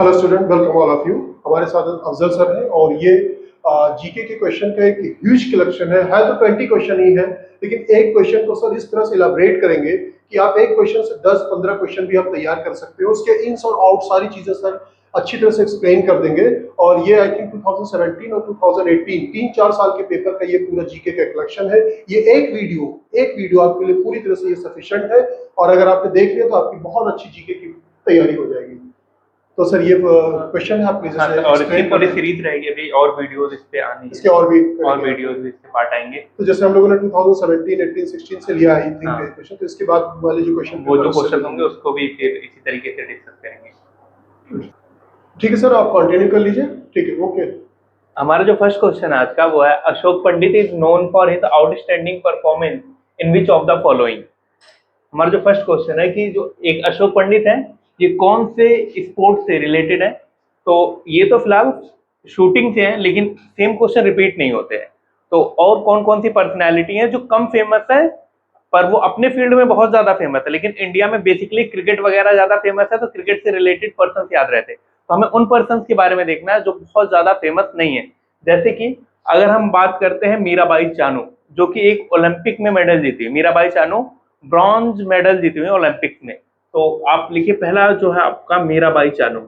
Hello student, welcome all of you. हमारे साथ Afzal sir हैं और ये जीके के क्वेश्चन का एक ह्यूज कलेक्शन है तो 20 क्वेश्चन ही है, लेकिन एक क्वेश्चन को सर इस तरह से इलाबरेट करेंगे कि आप एक क्वेश्चन से 10-15 क्वेश्चन भी आप तैयार कर सकते हो। उसके इन्स और आउट सारी चीजें सर अच्छी तरह से एक्सप्लेन कर देंगे। और ये आई थिंक 2017 और 2018 3-4 साल के पेपर का ये पूरा जीके का कलेक्शन है। ये एक वीडियो आपके लिए पूरी तरह से ये सफिशिएंट है, और अगर आपने देख लिया तो आपकी बहुत अच्छी जीके की तैयारी हो जाएगी। तो सर ये क्वेश्चन है, आप प्लीज हाँ, इसे और इसकी एक्सप्लेन पूरी कर दें। सीरीज रहेगी, अभी और वीडियोस इस पे आनी इसके है, और भी और वीडियोस भी इसके पार्ट आएंगे। तो जैसे हम लोगों ने 2017, 18, 16 से लिया आई थिंक हाँ, क्वेश्चन, तो इसके बाद वाले जो क्वेश्चन वो जो क्वेश्चन होंगे उसको भी फिर इसी तरीके से डिस्कस करेंगे। ठीक है सर, आप कंटिन्यू कर लीजिए। ठीक है, ओके। हमारा जो फर्स्ट क्वेश्चन आज का वो है, Ashok Pandit is known for his outstanding performance in which of the following. हमारा जो फर्स्ट क्वेश्चन है कि जो एक अशोक पंडित है, ये कौन से स्पोर्ट से रिलेटेड है। तो ये तो फिलहाल शूटिंग से है, लेकिन सेम क्वेश्चन रिपीट नहीं होते हैं। तो और कौन कौन सी पर्सनैलिटी है जो कम फेमस है पर वो अपने फील्ड में बहुत ज्यादा फेमस है, लेकिन इंडिया में बेसिकली क्रिकेट वगैरह ज्यादा फेमस है, तो क्रिकेट से रिलेटेड पर्सन याद रहते हैं। तो हमें उन पर्सन के बारे में देखना है जो बहुत ज्यादा फेमस नहीं है। जैसे कि अगर हम बात करते हैं मीराबाई चानू, जो कि एक ओलंपिक में मेडल जीती है। मीराबाई चानू ब्रॉन्ज मेडल जीती हुई है ओलंपिक्स में। तो आप लिखिए पहला जो है आपका मीराबाई चानू।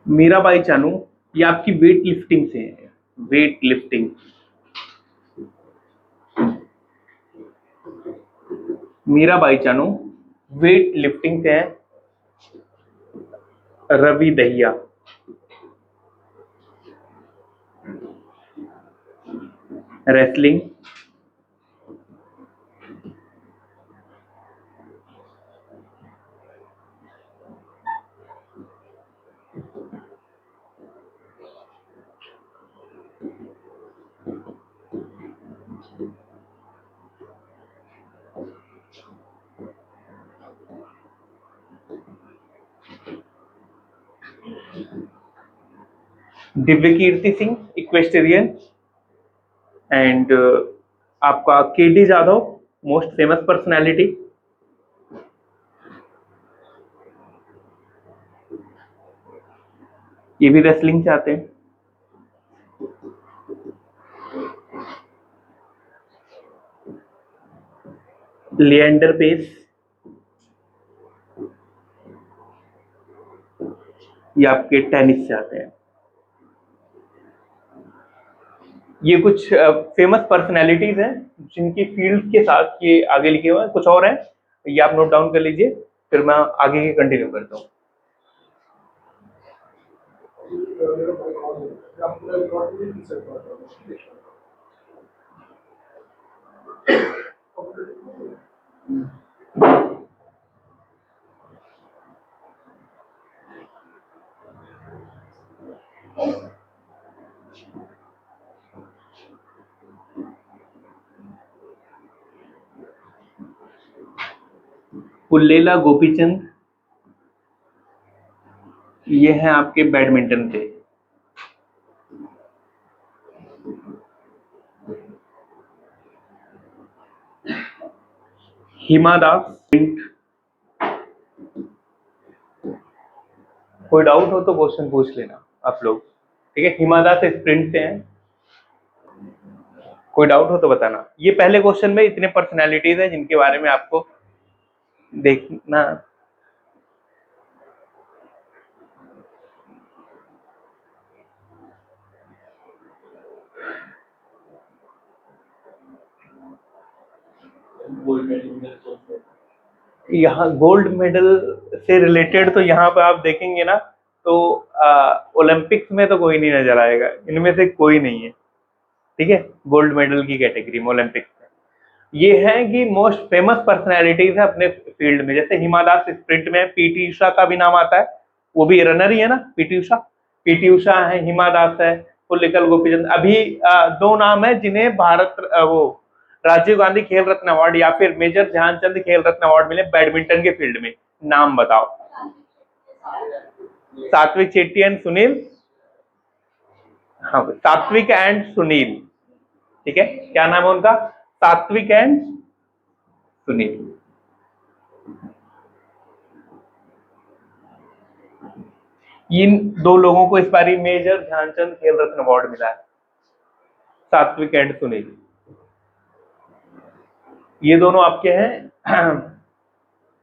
मीराबाई चानू ये आपकी वेट लिफ्टिंग से है, weight lifting. Mirabai Chanu weight lifting से है। Ravi Dahiya, wrestling. Divya Kirti Singh equestrian. And आपका KD Jadhav most famous personality. ये भी रेसलिंग से आते हैं। लिएंडर पेस, ये आपके टेनिस से आते हैं। ये कुछ फेमस पर्सनैलिटीज हैं जिनकी फील्ड के साथ ये आगे लिखे हुए हैं। कुछ और हैं, ये आप नोट डाउन कर लीजिए, फिर मैं आगे की कंटिन्यू करता हूँ। पुल्लेला गोपीचंद, ये हैं आपके बैडमिंटन के। हिमा दास, कोई डाउट हो तो क्वेश्चन पूछ लेना आप लोग, ठीक है। हिमा दास स्प्रिंट से हैं, कोई डाउट हो तो बताना। ये पहले क्वेश्चन में इतने पर्सनैलिटीज हैं जिनके बारे में आपको देखना। यहाँ गोल्ड मेडल से रिलेटेड तो यहाँ पे आप देखेंगे ना, तो ओलंपिक्स में तो कोई नहीं नजर आएगा, इनमें से कोई नहीं है, ठीक है। गोल्ड मेडल की कैटेगरी में ओलंपिक्स में ये है कि मोस्ट फेमस पर्सनैलिटीज है अपने फील्ड में। जैसे हिमा दास स्प्रिंट में, पीटी उषा का भी नाम आता है, वो भी रनर ही है ना, पीटी उषा। पीटी उषा है, हिमा दास है, पुल्लिकल गोपीचंद। अभी दो नाम है जिन्हें भारत वो राजीव गांधी खेल रत्न अवार्ड या फिर मेजर ध्यानचंद खेल रत्न अवार्ड मिले बैडमिंटन के फील्ड में। नाम बताओ। सात्विक चेट्टी एंड सुनील। हाँ, सात्विक एंड सुनील। ठीक है, क्या नाम है उनका? सात्विक एंड सुनील। इन दो लोगों को इस बार मेजर ध्यानचंद खेल रत्न अवार्ड मिला है, सात्विक एंड सुनील। ये दोनों आपके हैं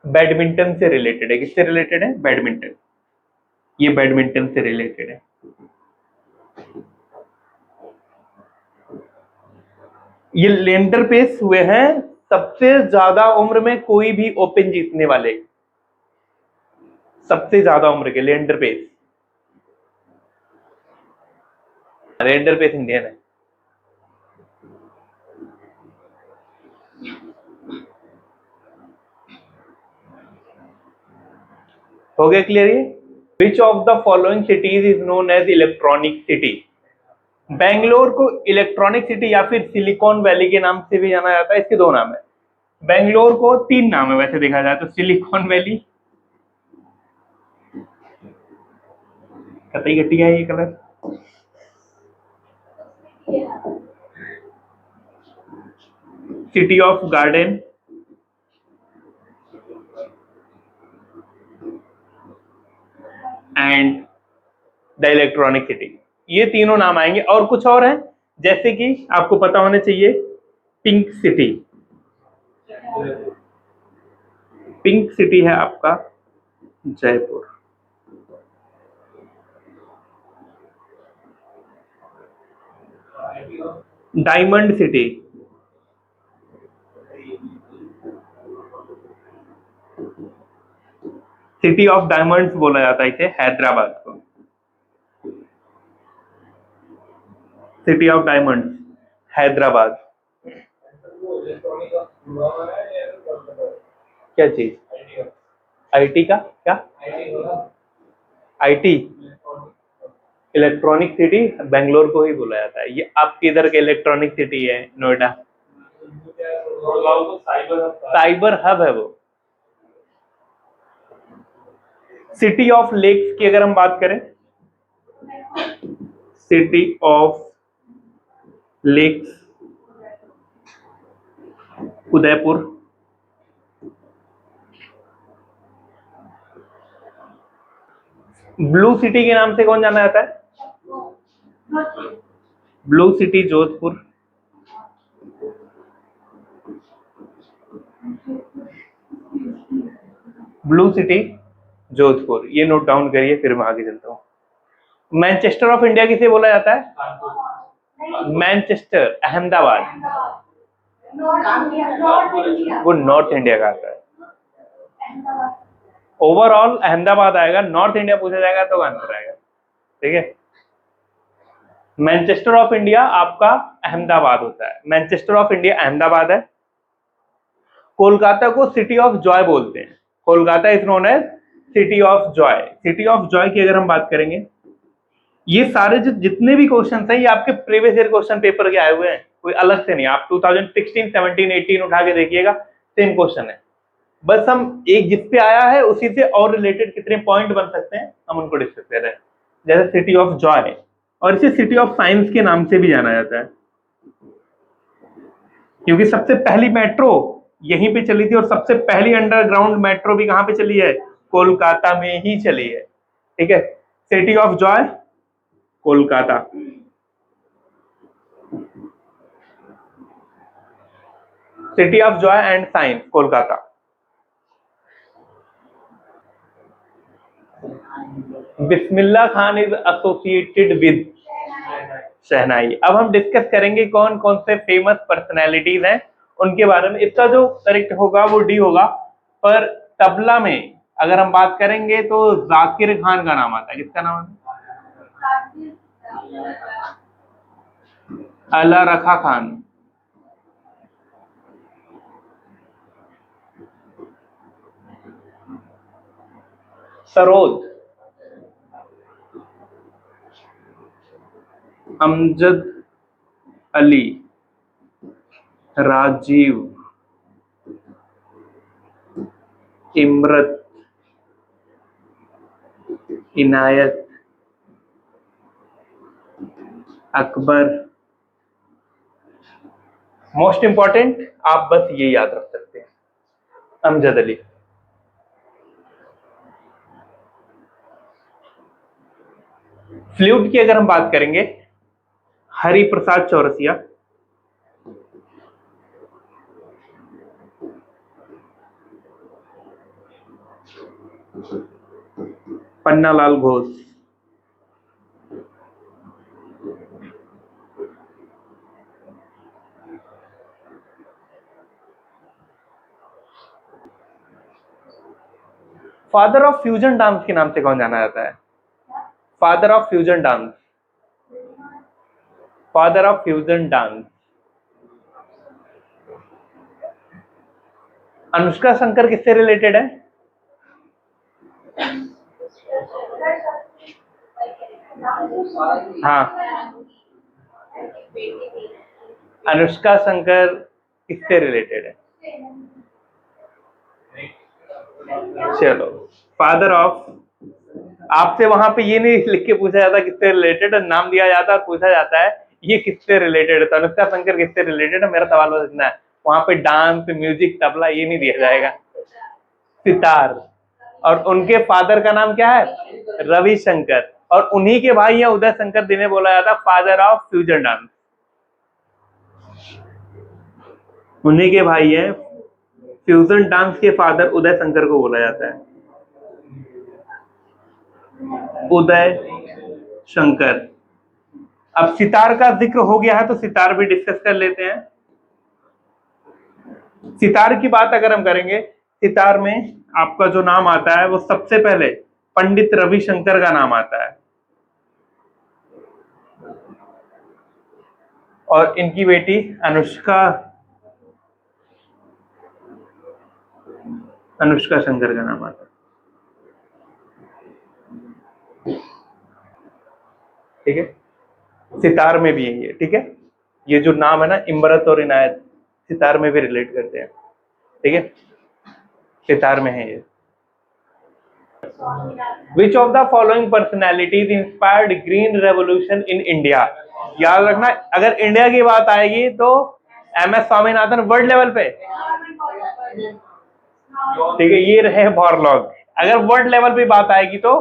बैडमिंटन से रिलेटेड है। किससे रिलेटेड है? बैडमिंटन। ये बैडमिंटन से रिलेटेड है। ये लेंडर पेस हुए हैं सबसे ज्यादा उम्र में कोई भी ओपन जीतने वाले, सबसे ज्यादा उम्र के लेंडर पेस। लेंडर पेस इंडियन है। हो गया क्लियर ये? Which of the following cities is known as electronic city? Bangalore को इलेक्ट्रॉनिक सिटी या फिर सिलिकॉन वैली के नाम से भी जाना जाता है। इसके दो नाम है। बेंगलोर को तीन नाम है वैसे देखा जाए तो, सिलिकॉन वैली, कतई घटिया है ये colour, city of garden and the electronic city. ये तीनों नाम आएंगे। और कुछ और है जैसे कि आपको पता होने चाहिए, पिंक सिटी। पिंक सिटी है आपका Jaipur. Diamond city, city of diamonds बोला जाता है इसे, हैदराबाद को। City of diamonds Hyderabad. क्या चीज? आईटी का क्या? आईटी इलेक्ट्रॉनिक सिटी बेंगलोर को ही बोला जाता है। ये आपके इधर के इलेक्ट्रॉनिक सिटी है नोएडा, साइबर हब है वो। सिटी ऑफ लेक्स की अगर हम बात करें, city of lakes Udaipur. Blue city के नाम से कौन जाना जाता है? Blue city Jodhpur. Blue city Jodhpur, ये नोट डाउन करिए, फिर मैं आगे चलता हूं। मैनचेस्टर ऑफ इंडिया किसे बोला जाता है? मैनचेस्टर, अहमदाबाद, वो नॉर्थ इंडिया का आता है। ओवरऑल अहमदाबाद आएगा, नॉर्थ इंडिया पूछा जाएगा तो आंसर आएगा। ठीक है, मैनचेस्टर ऑफ इंडिया आपका अहमदाबाद होता है। मैनचेस्टर ऑफ इंडिया अहमदाबाद है। कोलकाता को सिटी ऑफ जॉय बोलते हैं। Kolkata is known as city of joy. City of joy की अगर हम बात करेंगे, ये सारे जितने भी क्वेश्चन हैं ये आपके प्रीवियस ईयर क्वेश्चन पेपर के आए हुए हैं, कोई अलग से नहीं। आप 2016, 17, 18 उठा के देखिएगा, सेम क्वेश्चन है। बस हम एक जिस पे आया है उसी से और रिलेटेड कितने पॉइंट बन सकते हैं हम उनको डिस्कस कर रहे हैं। जैसे सिटी ऑफ जॉय, और इसे सिटी ऑफ साइंस के नाम से भी जाना जाता है, क्योंकि सबसे पहली मेट्रो यहीं पे चली थी और सबसे पहली अंडरग्राउंड मेट्रो भी कहां पे चली है? कोलकाता में ही चली है। ठीक है, city of joy Kolkata. City of joy and science Kolkata. Bismillah Khan is associated with shehnai. अब हम डिस्कस करेंगे कौन कौन से फेमस पर्सनैलिटीज हैं उनके बारे में। इसका जो करेक्ट होगा वो डी होगा, पर तबला में अगर हम बात करेंगे तो जाकिर खान का नाम आता है। किसका नाम आता है? अला रखा खान। सरोज, अमजद अली, राजीव, इमरत, इनायत, अकबर, मोस्ट इंपॉर्टेंट आप बस ये याद रख सकते हैं, अमजद अली। फ्लूट की अगर हम बात करेंगे, Hari Prasad Chaurasia, Pannalal Ghosh, father of fusion dance के नाम से कौन जाना जाता है? Father of fusion dance, father of fusion dance, Anushka Shankar किससे रिलेटेड है? हाँ, अनुष्का शंकर किससे रिलेटेड है? चलो, फादर ऑफ, आपसे वहां पे ये नहीं लिख के पूछा जाता किससे रिलेटेड, नाम दिया जाता है और पूछा जाता है ये किससे रिलेटेड है, तो अनुष्का शंकर किससे रिलेटेड है, मेरा सवाल बस इतना है। वहां पे डांस, म्यूजिक, तबला ये नहीं दिया जाएगा, सितार। और उनके फादर का नाम क्या है? रविशंकर। और उन्हीं के भाई है उदय शंकर, जिन्हें बोला जाता है फादर ऑफ फ्यूजन डांस। उन्हीं के भाई है, फ्यूजन डांस के फादर उदय शंकर को बोला जाता है, उदय शंकर। अब सितार का जिक्र हो गया है तो सितार भी डिस्कस कर लेते हैं। सितार की बात अगर हम करेंगे, सितार में आपका जो नाम आता है वो सबसे पहले पंडित रविशंकर का नाम आता है, और इनकी बेटी अनुष्का शंकर का नाम आता है। ठीक है, सितार में भी यही है। ठीक है, ये जो नाम है ना, इमरत और इनायत, सितार में भी रिलेट करते हैं। ठीक है, सितार में है ये। Which of the following personalities inspired green revolution in India? याद रखना, अगर इंडिया की बात आएगी तो MS स्वामीनाथन वर्ल्ड लेवल पे, ठीक है, ये रहे बोरलॉग। अगर वर्ल्ड लेवल पे बात आएगी तो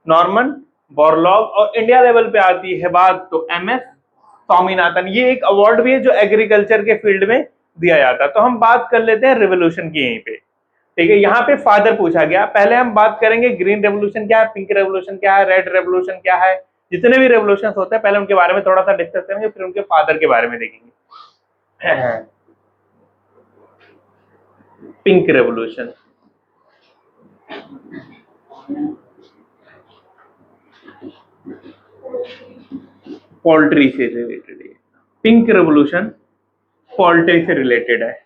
नॉर्मन बोरलॉग, और इंडिया लेवल पे आती है बात तो MS स्वामीनाथन। ये एक अवार्ड भी है जो एग्रीकल्चर के फील्ड में दिया जाता है। तो हम बात कर लेते हैं रिवोल्यूशन की यहीं पे। ठीक है, यहाँ पे फादर पूछा गया। पहले हम बात करेंगे ग्रीन रेवोल्यूशन क्या है, पिंक रेवोल्यूशन क्या है, रेड रेवोल्यूशन क्या है, जितने भी रेवोल्यूशन होते हैं पहले उनके बारे में थोड़ा सा डिस्कस करेंगे, फिर उनके फादर के बारे में देखेंगे। पिंक रेवोल्यूशन, पोल्ट्री से रिलेटेड है। पिंक रेवोल्यूशन पोल्ट्री से रिलेटेड है।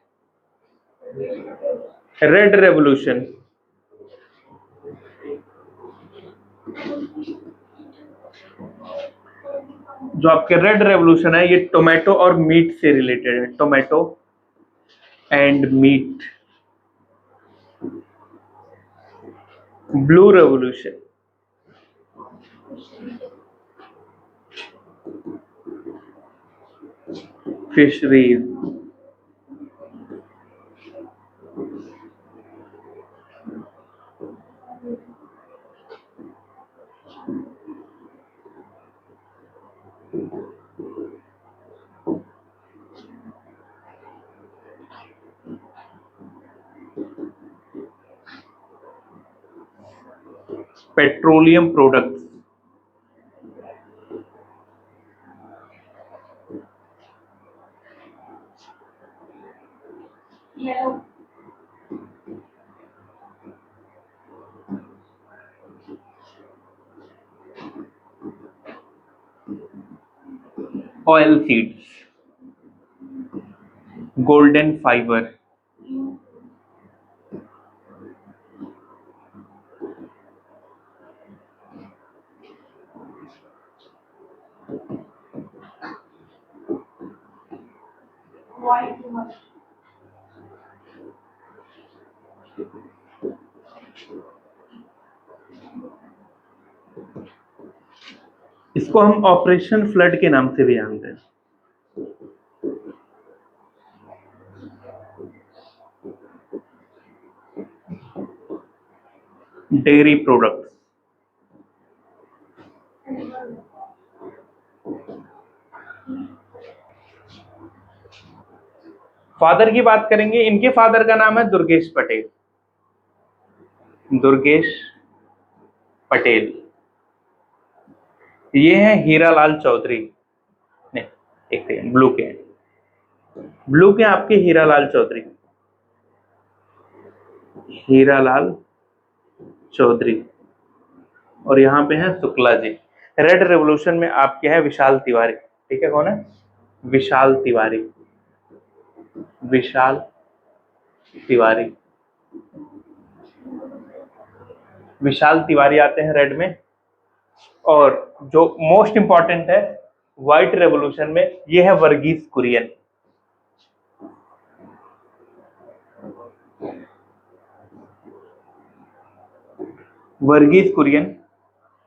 रेड रेवोल्यूशन जो आपके रेड रेवोल्यूशन है ये टोमेटो और मीट से रिलेटेड है, tomato and meat. Blue revolution fisheries. Petroleum products, oil seeds, golden fibre, इसको हम ऑपरेशन फ्लड के नाम से भी जानते हैं। Dairy products. फादर की बात करेंगे, इनके फादर का नाम है दुर्गेश पटेल। दुर्गेश पटेल। ये है हीरालाल चौधरी। नहीं, एक सेकंड, ब्लू के हैं, ब्लू के आपके हीरालाल चौधरी। हीरालाल चौधरी। और यहाँ पे है शुक्ला जी। रेड रेवोल्यूशन में आपके हैं विशाल तिवारी। ठीक है, कौन है? विशाल तिवारी। विशाल तिवारी। विशाल तिवारी आते हैं रेड में। और जो मोस्ट इंपॉर्टेंट है व्हाइट रेवोल्यूशन में, ये है वर्गीस कुरियन। वर्गीस कुरियन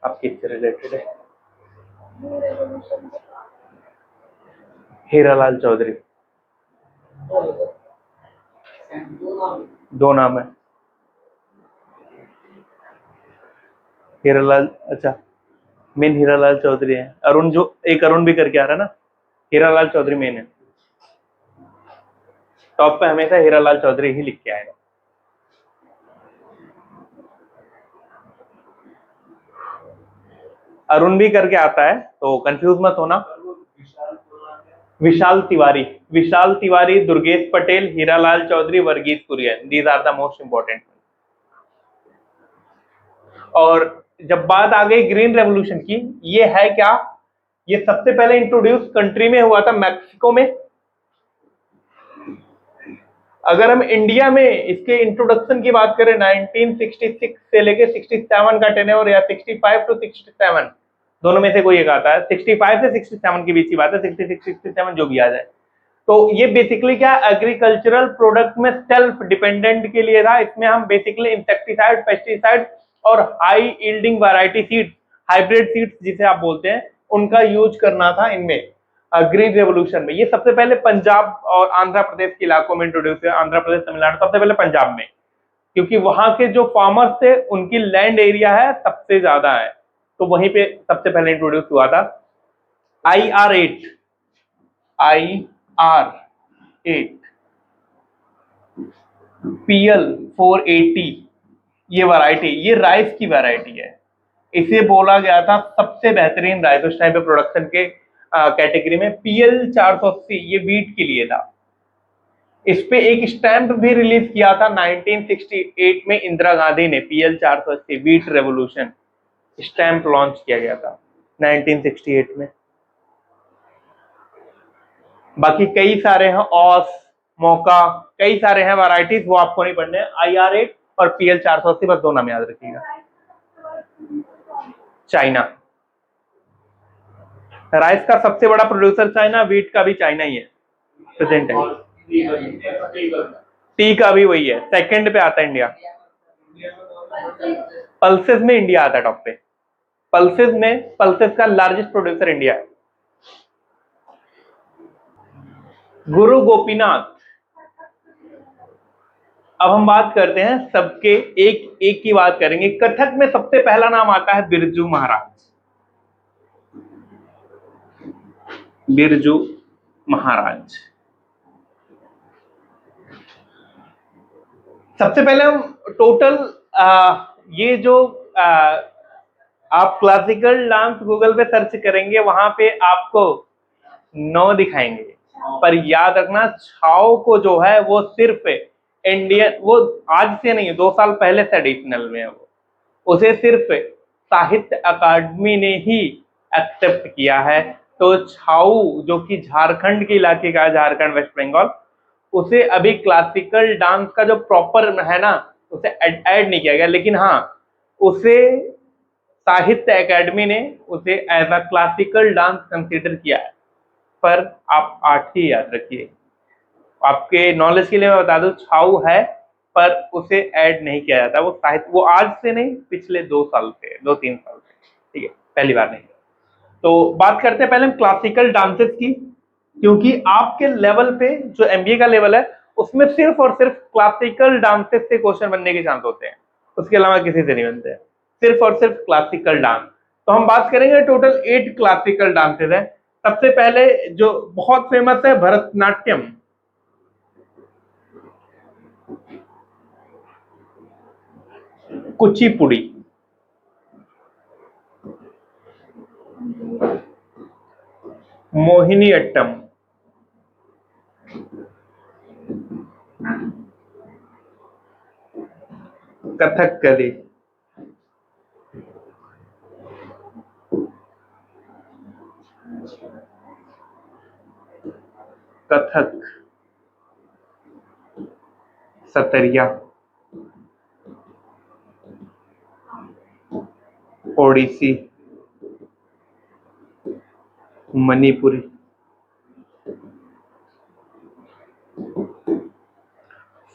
आपके इससे रिलेटेड है। हीरालाल चौधरी। दो नाम है हीरालाल। अच्छा, मेन हीरालाल चौधरी है। अरुण, जो एक अरुण भी करके आ रहा है ना, हीरालाल चौधरी मेन है। टॉप पे हमेशा हीरालाल चौधरी ही लिख के आएगा। अरुण भी करके आता है तो कंफ्यूज मत होना। Vishal Tiwari. Vishal Tiwari, Durgesh Patel, Hiralal Chaudhary, Verghese Kurien, these are the most important. और जब बात आ गई ग्रीन रेवोल्यूशन की, ये है क्या? ये सबसे पहले इंट्रोड्यूस कंट्री में हुआ था मैक्सिको में। अगर हम इंडिया में इसके इंट्रोडक्शन की बात करें 1966 से लेके 67 का टेन्योर, या 65 टू 67, दोनों में से कोई एक आता है। 65 से 67 के बीच की बात है, 66 67 जो भी आ जाए। तो ये बेसिकली क्या, एग्रीकल्चरल प्रोडक्ट में सेल्फ डिपेंडेंट के लिए था। इसमें हम बेसिकली इंसेक्टिसाइड, पेस्टिसाइड और high yielding variety seeds, hybrid seeds जिसे आप बोलते हैं, उनका यूज करना था इनमें ग्रीन रेवोल्यूशन में। ये सबसे पहले पंजाब और आंध्र प्रदेश के इलाकों में इंट्रोड्यूस हुआ। आंध्र प्रदेश, तमिलनाडु, सबसे पहले पंजाब में, क्योंकि वहां के जो फार्मर्स थे उनकी लैंड एरिया है सबसे ज्यादा है, तो वहीं पे सबसे पहले इंट्रोड्यूस हुआ था। IR8, PL480, ये वैरायटी, ये राइस की वैरायटी है। इसे बोला गया था सबसे बेहतरीन राइस उस टाइम पे प्रोडक्शन के कैटेगरी में। PL480 ये वीट के लिए था। इस पे एक स्टैंप भी रिलीज किया था 1968 में इंदिरा गांधी ने। PL480 wheat revolution stamp launch किया गया था 1968 में। बाकी कई सारे हैं, ऑस, मौका, कई सारे हैं वैरायटीज, वो आपको नहीं पढ़ने हैं। IR8 और PL480 बस दो नाम याद रखिएगा। चाइना, राइस का सबसे बड़ा प्रोड्यूसर चाइना, वीट का भी चाइना ही है प्रेजेंट है। टी का भी वही है, सेकंड पे आता है इंडिया। पल्सेस में इंडिया आता है टॉप पे। पल्सेस में, पल्सेस का लार्जेस्ट प्रोड्यूसर इंडिया है। गुरु गोपीनाथ। अब हम बात करते हैं सबके एक एक की बात करेंगे। कथक में सबसे पहला नाम आता है बिरजू महाराज। बिरजू महाराज। सबसे पहले हम टोटल ये जो आप क्लासिकल डांस गूगल पे सर्च करेंगे, वहां पे आपको 9 दिखाएंगे, पर याद रखना छाओ को जो है वो सिर्फ इंडियन, वो आज से नहीं, 2 साल पहले से एडिशनल में है वो, उसे सिर्फ साहित्य अकादमी ने ही एक्सेप्ट किया है। तो छाऊ जो कि झारखंड के इलाके का, झारखंड वेस्ट बंगाल, उसे अभी क्लासिकल डांस का जो प्रॉपर है ना, उसे ऐड नहीं किया गया, लेकिन हाँ उसे साहित्य अकादमी ने उसे as a classical dance consider किया है। पर आप 8 ही याद रखिए। आपके नॉलेज के लिए मैं बता दूं, छाऊ है पर उसे ऐड नहीं किया जाता। वो साहित्य, वो आज से नहीं, पिछले 2 साल से, 2-3 साल से, ठीक है, पहली बार नहीं। तो बात करते हैं पहले हम क्लासिकल डांसेस की, क्योंकि आपके लेवल पे जो MBA का लेवल है उसमें सिर्फ और सिर्फ क्लासिकल डांसेस से क्वेश्चन बनने के चांस होते हैं। उसके अलावा किसी से नहीं बनते हैं, सिर्फ और सिर्फ क्लासिकल डांस। तो हम बात करेंगे टोटल 8 क्लासिकल डांसेस हैं। सबसे पहले जो बहुत फेमस है भरतनाट्यम, कुचिपुड़ी, मोहिनी अट्टम, कथकली, कथक, सतरिया, ओडिसी, मणिपुरी,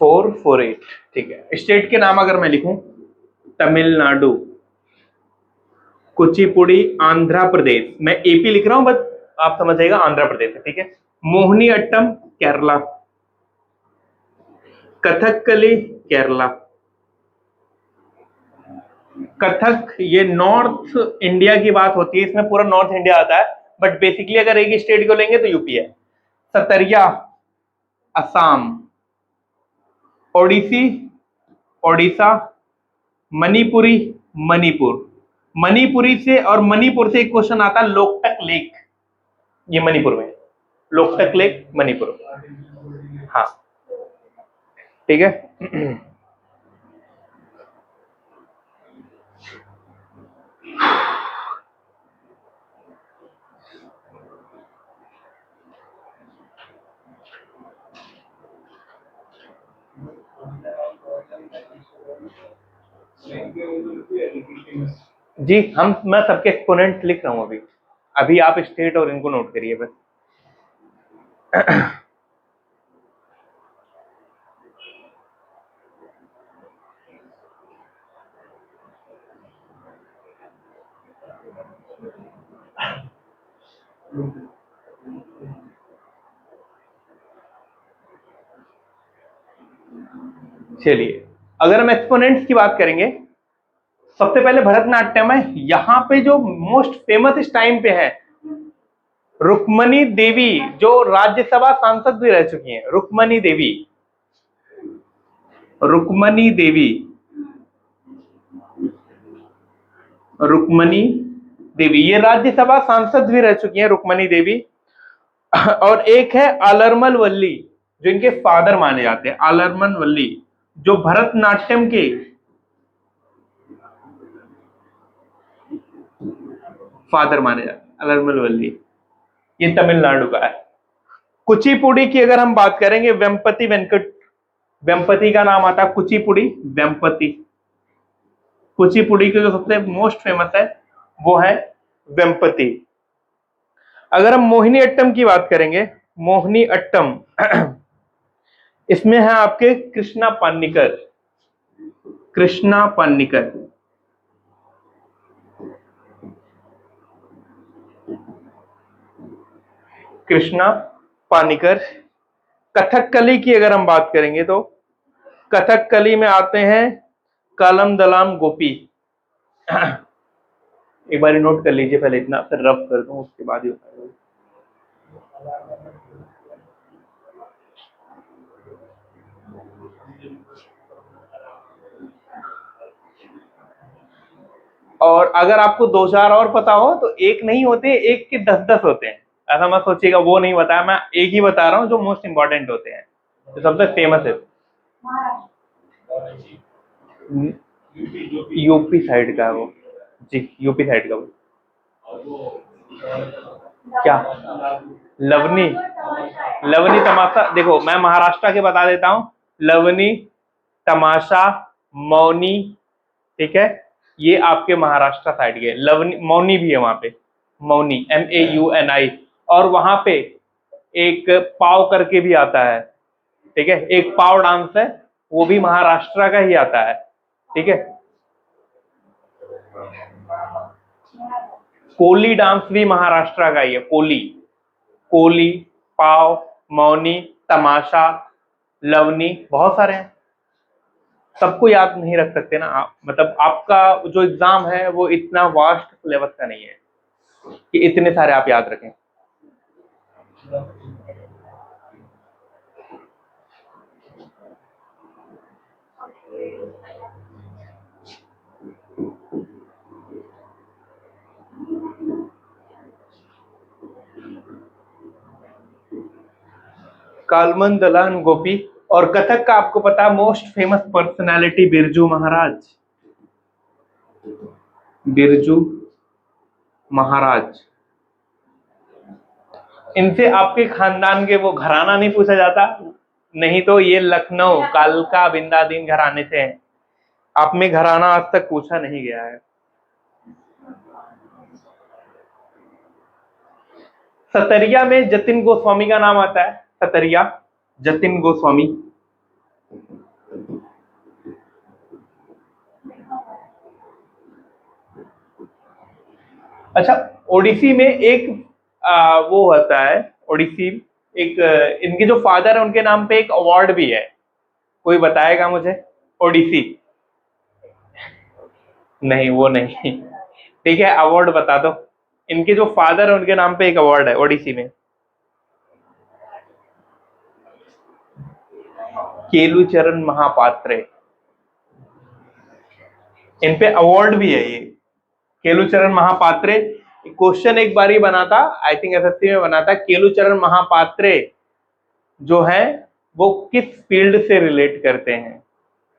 448। ठीक है, स्टेट के नाम अगर मैं लिखूं, तमिलनाडु, कुचिपुड़ी आंध्र प्रदेश, मैं एपी लिख रहा हूं बस आप समझ जाएगा आंध्र प्रदेश है, ठीक है। मोहिनी अट्टम केरला, कथकली केरला, कथक ये नॉर्थ इंडिया की बात होती है, इसमें पूरा नॉर्थ इंडिया आता है, बट बेसिकली अगर एक ही स्टेट को लेंगे तो यूपी है। सतरिया असम, ओडिसी ओडिशा, मणिपुरी मणिपुर, मणिपुरी से और मणिपुर से एक क्वेश्चन आता है लोकटक लेक, ये मणिपुर में, लोकटक लेक मणिपुर, हाँ ठीक है। जी मैं सबके एक्सपोनेंट लिख रहा हूं अभी अभी आप स्टेट और इनको नोट करिए बस। चलिए अगर हम एक्सपोनेंट्स की बात करेंगे, सबसे पहले भरतनाट्यम है, यहां पे जो मोस्ट फेमस इस टाइम पे है रुक्मणी देवी, जो राज्यसभा सांसद भी रह चुकी हैं, रुक्मणी देवी, रुक्मणी देवी, रुक्मणी देवी, ये राज्यसभा सांसद भी रह चुकी हैं रुक्मणी देवी। और एक है आलरमल वल्ली, जो इनके फादर माने जाते हैं, आलरमल वल्ली, जो भरतनाट्यम के फादर माने जाते हैं, आलरमल वल्ली, ये तमिलनाडु का है। कुचिपुड़ी की अगर हम बात करेंगे, वेम्पति वेंकट, वेम्पति का नाम आता है कुचिपुड़ी, वेम्पति, कुचिपुड़ी के जो सबसे मोस्ट फेमस है वो है वेम्पति। अगर हम मोहिनी अट्टम की बात करेंगे, मोहिनी अट्टम, इसमें है आपके कृष्णा पानिकर, कृष्णा पानिकर, कृष्णा पानिकर। कथकली की अगर हम बात करेंगे तो कथकली में आते हैं कालम दलाम गोपी। एक बार नोट कर लीजिए पहले, इतना फिर रफ कर दूं उसके बाद ही बताऊंगा। और अगर आपको 2-4 और पता हो तो एक नहीं होते, एक के 10-10 होते हैं, ऐसा मत सोचिएगा वो नहीं बताया, मैं एक ही बता रहा हूं जो मोस्ट इंपॉर्टेंट होते हैं, जो सबसे फेमस है। यूपी साइड का है वो, जी यूपी साइड का वो। क्या लवनी, लवनी तमाशा, देखो मैं महाराष्ट्र के बता देता हूं, लवनी तमाशा मौनी, ठीक है, ये आपके महाराष्ट्र साइड के। लवनी मौनी भी है वहां पे, मौनी MAUNI, और वहां पे एक पाव करके भी आता है, ठीक है, एक पाव डांस है, वो भी महाराष्ट्र का ही आता है, ठीक है। कोली डांस भी महाराष्ट्र का ही है, कोली, कोली, पाव, मौनी, तमाशा, लवनी, बहुत सारे हैं। सबको याद नहीं रख सकते ना आप, मतलब आपका जो एग्जाम है वो इतना वास्ट सिलेबस का नहीं है कि इतने सारे आप याद रखें। कालमन दलान गोपी। और कथक का आपको पता most famous personality Birju Maharaj. Birju Maharaj, इनसे आपके खानदान के वो घराना नहीं पूछा जाता, नहीं तो ये लखनऊ कालका बिंदादीन घराने से हैं। आप में घराना आज तक पूछा नहीं गया है। सतरिया में जतिन गोस्वामी का नाम आता है। सतरिया, जतिन गोस्वामी। अच्छा, ओडिसी में एक वो होता है, ओडिसी एक इनके जो फादर है उनके नाम पे एक अवार्ड भी है। कोई बताएगा मुझे? ओडिसी? नहीं, वो नहीं। ठीक है, अवार्ड बता दो। इनके जो फादर है उनके नाम पे एक अवार्ड है ओडिसी में। केलुचरण महापात्रे, इन पे अवार्ड भी है ये। केलुचरण महापात्रे, क्वेश्चन एक बार ही बना था, आई थिंक एसएससी में बना था। केलुचरण महापात्रे जो है वो किस फील्ड से रिलेट करते हैं,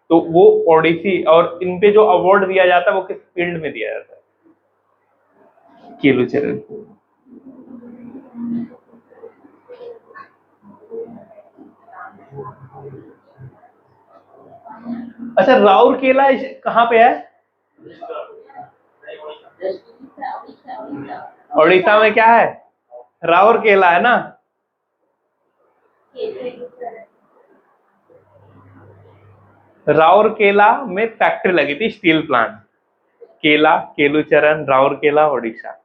तो वो ओडिसी, और इन पे जो अवार्ड दिया जाता है वो किस फील्ड में दिया जाता है? केलुचरण। अच्छा, राउरकेला कहाँ पे है? उड़ीसा में क्या है? राउरकेला है ना। राउरकेला में फैक्ट्री लगी थी, स्टील प्लांट। केला, केलुचरण, राउरकेला, ओडिशा।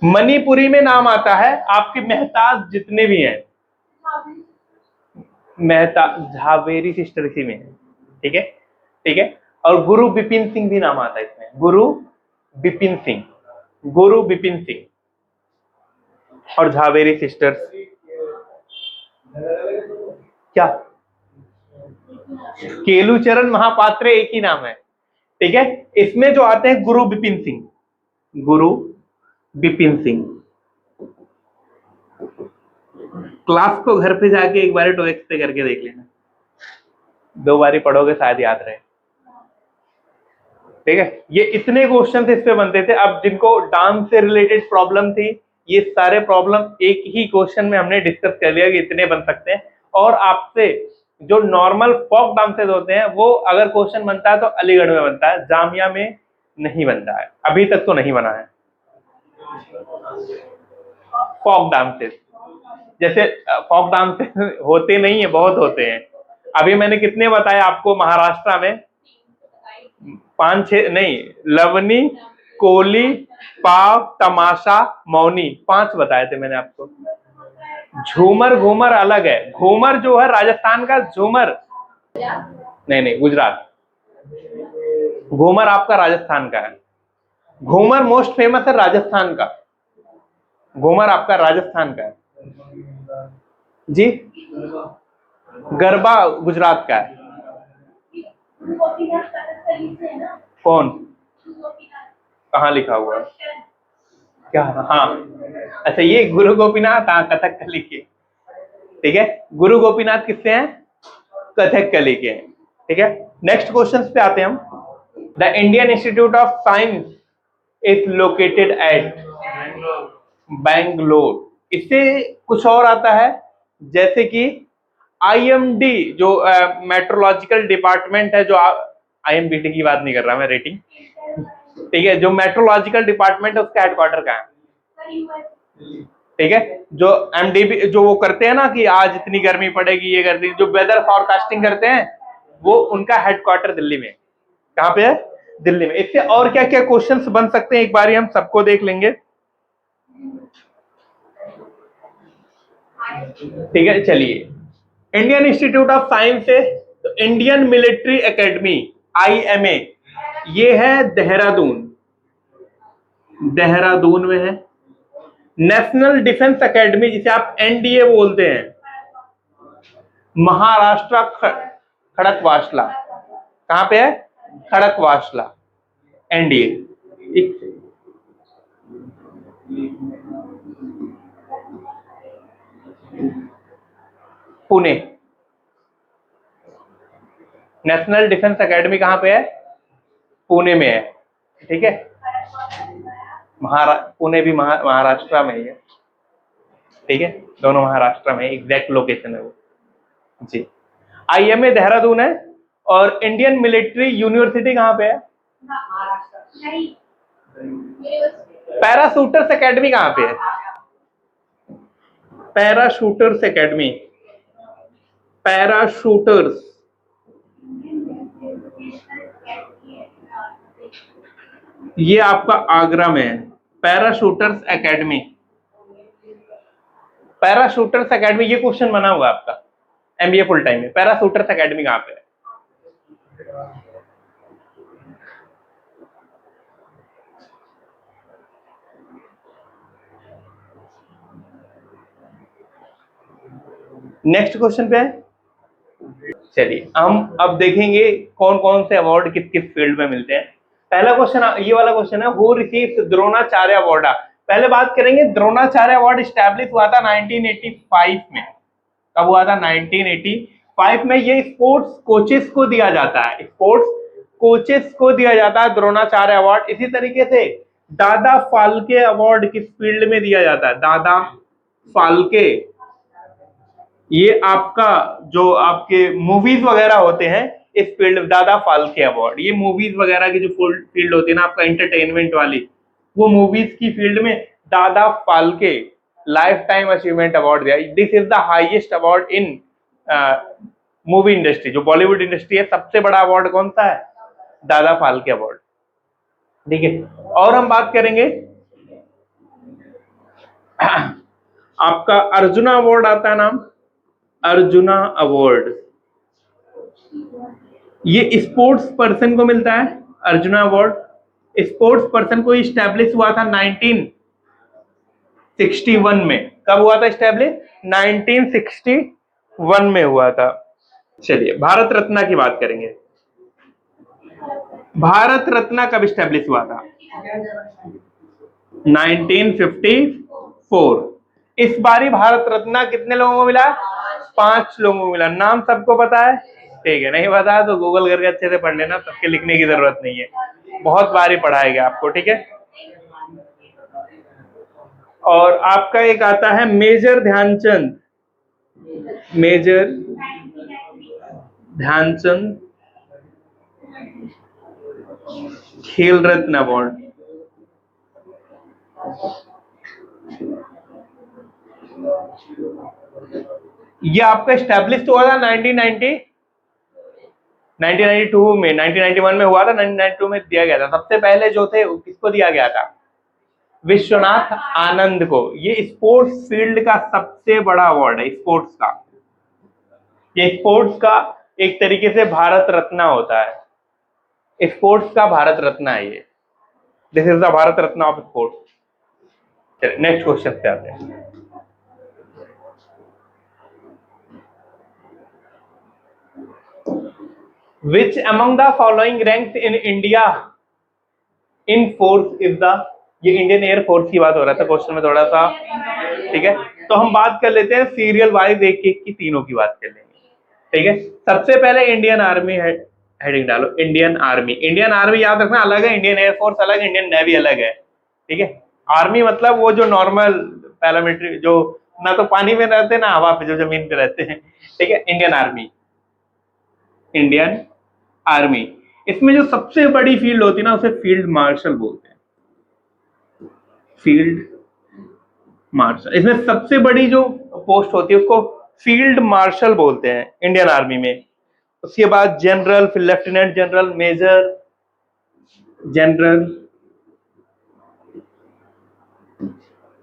मणिपुरी में नाम आता है आपके मेहताज जितने भी हैं, मेहता झावेरी सिस्टर इसी में है। ठीक है, ठीक है। और गुरु बिपिन सिंह भी नाम आता है इसमें, गुरु बिपिन सिंह, गुरु बिपिन सिंह और झावेरी सिस्टर्स। क्या? केलुचरण महापात्रे एक ही नाम है। ठीक है, इसमें जो आते हैं गुरु बिपिन सिंह, गुरु बिपिन सिंह। क्लास को घर पे जाके एक बार टॉएक्स पे करके देख लेना, 2 बारी पढ़ोगे शायद याद रहे। ठीक है, ये इतने क्वेश्चन इस पे बनते थे। अब जिनको डांस से रिलेटेड प्रॉब्लम थी, ये सारे प्रॉब्लम एक ही क्वेश्चन में हमने डिस्कस कर लिया कि इतने बन सकते हैं। और आपसे जो नॉर्मल फोक डांसेस होते हैं वो अगर क्वेश्चन बनता है तो अलीगढ़ में बनता है, जामिया में नहीं बनता है, अभी तक तो नहीं बना है। फोक डांसेस, जैसे फोक डांसेस होते नहीं है, बहुत होते हैं। अभी मैंने कितने बताए आपको? महाराष्ट्र में 5-6 नहीं, लवनी, कोली, पाव, तमाशा, मौनी, 5 बताए थे मैंने आपको। झूमर, घूमर अलग है। घूमर जो है राजस्थान का, झूमर नहीं, गुजरात। घूमर आपका राजस्थान का है। घूमर मोस्ट फेमस है राजस्थान का, घूमर आपका राजस्थान का है जी। गरबा गुजरात का है। कौन? कहाँ लिखा हुआ है? क्या? हाँ, अच्छा, ये गुरु गोपीनाथ, हाँ, कथक कली के। ठीक है, गुरु गोपीनाथ किससे हैं? कथक कली के हैं। ठीक है, नेक्स्ट क्वेश्चन पे आते हैं हम। The Indian institute of science is located at Bangalore. इससे कुछ और आता है, जैसे कि IMD जो मेट्रोलॉजिकल डिपार्टमेंट है, जो IMBD की बात नहीं कर रहा मैं, रेटिंग। ठीक है, जो मेट्रोलॉजिकल डिपार्टमेंट है उसका हेडक्वार्टर कहाँ है? ठीक है, जो MDB जो वो करते हैं ना कि आज इतनी गर्मी पड़ेगी, ये गर्मी, जो वेदर फॉरकास्टिंग करते हैं, वो उनका हेडक्वार्टर दिल्ली में। कहाँ पे है? दिल्ली में। इससे और क्या क्या क्वेश्चंस बन सकते हैं एक बार हम सबको देख लेंगे। ठीक है, चलिए। इंडियन इंस्टीट्यूट ऑफ साइंस से तो इंडियन मिलिट्री एकेडमी IMA ये है देहरादून, देहरादून में है। नेशनल डिफेंस एकेडमी जिसे आप NDA बोलते हैं, महाराष्ट्र खड़कवासला, कहां पे है? Khadakwasla, NDA। Pune. National defence academy कहां पे है? पुणे में है, ठीक है। पुणे भी महाराष्ट्र में ही है, ठीक है, दोनों महाराष्ट्र में, एग्जैक्ट लोकेशन है वो जी। IMA देहरादून है और इंडियन मिलिट्री यूनिवर्सिटी कहां पे है? पैराशूटर्स एकेडमी कहां पे है? पैराशूटर्स एकेडमी, पैराशूटर्स, ये आपका आगरा में है। पैराशूटर्स एकेडमी, पैराशूटर्स एकेडमी, ये क्वेश्चन बना हुआ आपका MBA फुल टाइम में। पैराशूटर्स एकेडमी कहां पे है? नेक्स्ट क्वेश्चन पे है। चलिए हम अब देखेंगे कौन कौन से अवार्ड किस किस फील्ड में मिलते हैं। पहला क्वेश्चन, ये वाला क्वेश्चन है, हु रिसीव्स द्रोणाचार्य अवार्ड। पहले बात करेंगे, द्रोणाचार्य अवार्ड स्टैब्लिश हुआ था 1985 में। कब हुआ था? 1985 में। ये स्पोर्ट्स कोचेस को दिया जाता है, स्पोर्ट्स कोचेस को दिया जाता है द्रोणाचार्य अवार्ड। इसी तरीके से दादा फाल्के अवार्ड किस फील्ड में दिया जाता है? दादा फाल्के, ये आपका जो आपके मूवीज वगैरह होते हैं इस फील्ड में, दादा फाल्के अवार्ड। ये मूवीज वगैरह की जो फील्ड होती है ना आपका एंटरटेनमेंट वाली, वो मूवीज की फील्ड में Dada Phalke lifetime achievement award दिया। This is the highest award in movie industry. जो बॉलीवुड इंडस्ट्री है, सबसे बड़ा अवार्ड कौन सा है? दादा फाल्के अवार्ड, ठीक है। और हम बात करेंगे आपका अर्जुना अवार्ड आता है नाम, अर्जुना अवार्ड। ये स्पोर्ट्स पर्सन को मिलता है अर्जुना अवार्ड। स्पोर्ट्स पर्सन को स्टैब्लिश हुआ था 1961 में। कब हुआ था स्टैब्लिश? 1961 में हुआ था। चलिए भारत रत्न की बात करेंगे। भारत रत्न कब स्टैब्लिश हुआ था? 1954। इस बारी भारत रत्न कितने लोगों को मिला? 5 लोगों को मिला। नाम सबको पता है? ठीक है, नहीं पता तो गूगल करके अच्छे से पढ़ लेना, सबके लिखने की जरूरत नहीं है, बहुत बारी पढ़ाएगा आपको, ठीक है। और आपका एक आता है मेजर ध्यानचंद, मेजर ध्यानचंद खेल रत्न अवार्ड। ये आपका स्टैब्लिश हुआ था 1992 में, 1991 में हुआ था, 1992 में दिया गया था। सबसे पहले जो थे किसको दिया गया था? विश्वनाथ आनंद को। ये स्पोर्ट्स फील्ड का सबसे बड़ा अवार्ड है, स्पोर्ट्स का। ये स्पोर्ट्स का एक तरीके से भारत रत्न होता है, स्पोर्ट्स का भारत रत्न है ये। This is the Bharat Ratna of sports. चलिए नेक्स्ट क्वेश्चन पे आते हैं। Which among the following ranks in India in force is the, ये इंडियन एयर फोर्स की बात हो रहा था क्वेश्चन में थोड़ा सा, ठीक है। तो हम बात कर लेते हैं सीरियल वाइज, एक एक की तीनों की बात कर लेंगे, ठीक है। सबसे पहले इंडियन आर्मी हेडिंग डालो, इंडियन आर्मी। इंडियन आर्मी याद रखना अलग है, इंडियन एयरफोर्स अलग है, इंडियन नेवी अलग है, ठीक है। आर्मी मतलब वो जो नॉर्मल पैरामिलिट्री, जो ना तो पानी में रहते ना हवा पे, जो जमीन पे रहते हैं, ठीक है। Indian army, Indian army. इसमें जो सबसे बड़ी फील्ड होती है ना, उसे फील्ड मार्शल बोलते हैं, फील्ड मार्शल। इसमें सबसे बड़ी जो पोस्ट होती है उसको फील्ड मार्शल बोलते हैं इंडियन आर्मी में। उसके बाद जनरल, फिर lieutenant general, major general,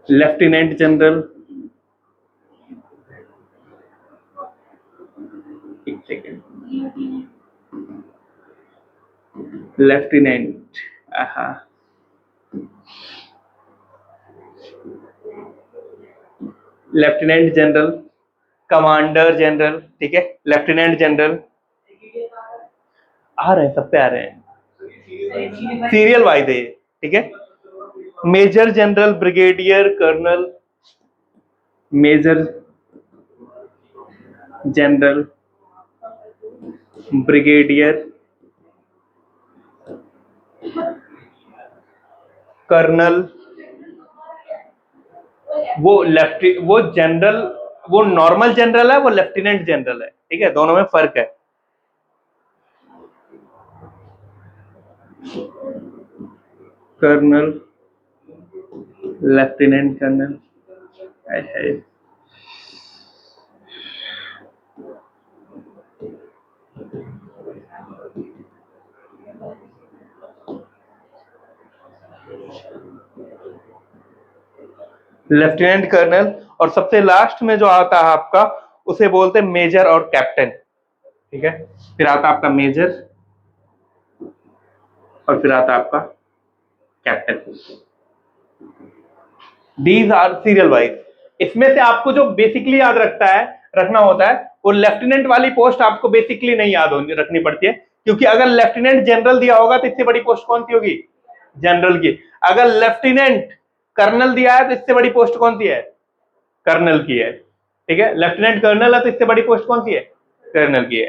lieutenant general, lieutenant, lieutenant general, commander general, ठीक है, लेफ्टिनेंट जनरल, आ रहे हैं, सब पे आ रहे हैं, सीरियल वाइज है ये, ठीक है। Major general, brigadier, colonel, major general, brigadier, colonel, वो जनरल, वो नॉर्मल जनरल है, वो लेफ्टिनेंट जनरल है, ठीक है, दोनों में फर्क है। कर्नल, लेफ्टिनेंट कर्नल है। लेफ्टिनेंट कर्नल, और सबसे लास्ट में जो आता है आपका, उसे बोलते हैं मेजर और कैप्टन, ठीक है। फिर आता आपका मेजर, और फिर आता आपका captain. These are serial wise. इसमें से आपको जो बेसिकली याद रखना होता है, वो लेफ्टिनेंट वाली पोस्ट आपको बेसिकली नहीं याद रखनी पड़ती है, क्योंकि अगर लेफ्टिनेंट जनरल दिया होगा तो इससे बड़ी पोस्ट कौन सी होगी? जनरल की। अगर लेफ्टिनेंट कर्नल दिया है तो इससे बड़ी पोस्ट कौन सी है? कर्नल की है, ठीक है। लेफ्टिनेंट कर्नल है तो इससे बड़ी पोस्ट कौन सी है? कर्नल की है।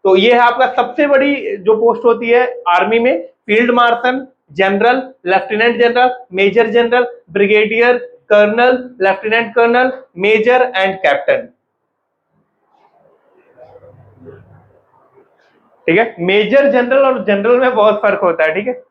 तो ये है आपका सबसे बड़ी जो पोस्ट होती है आर्मी में, field marshal, general, lieutenant general, major general, brigadier, colonel, lieutenant colonel, major and captain, ठीक है। मेजर जनरल और जनरल में बहुत फर्क होता है, ठीक है।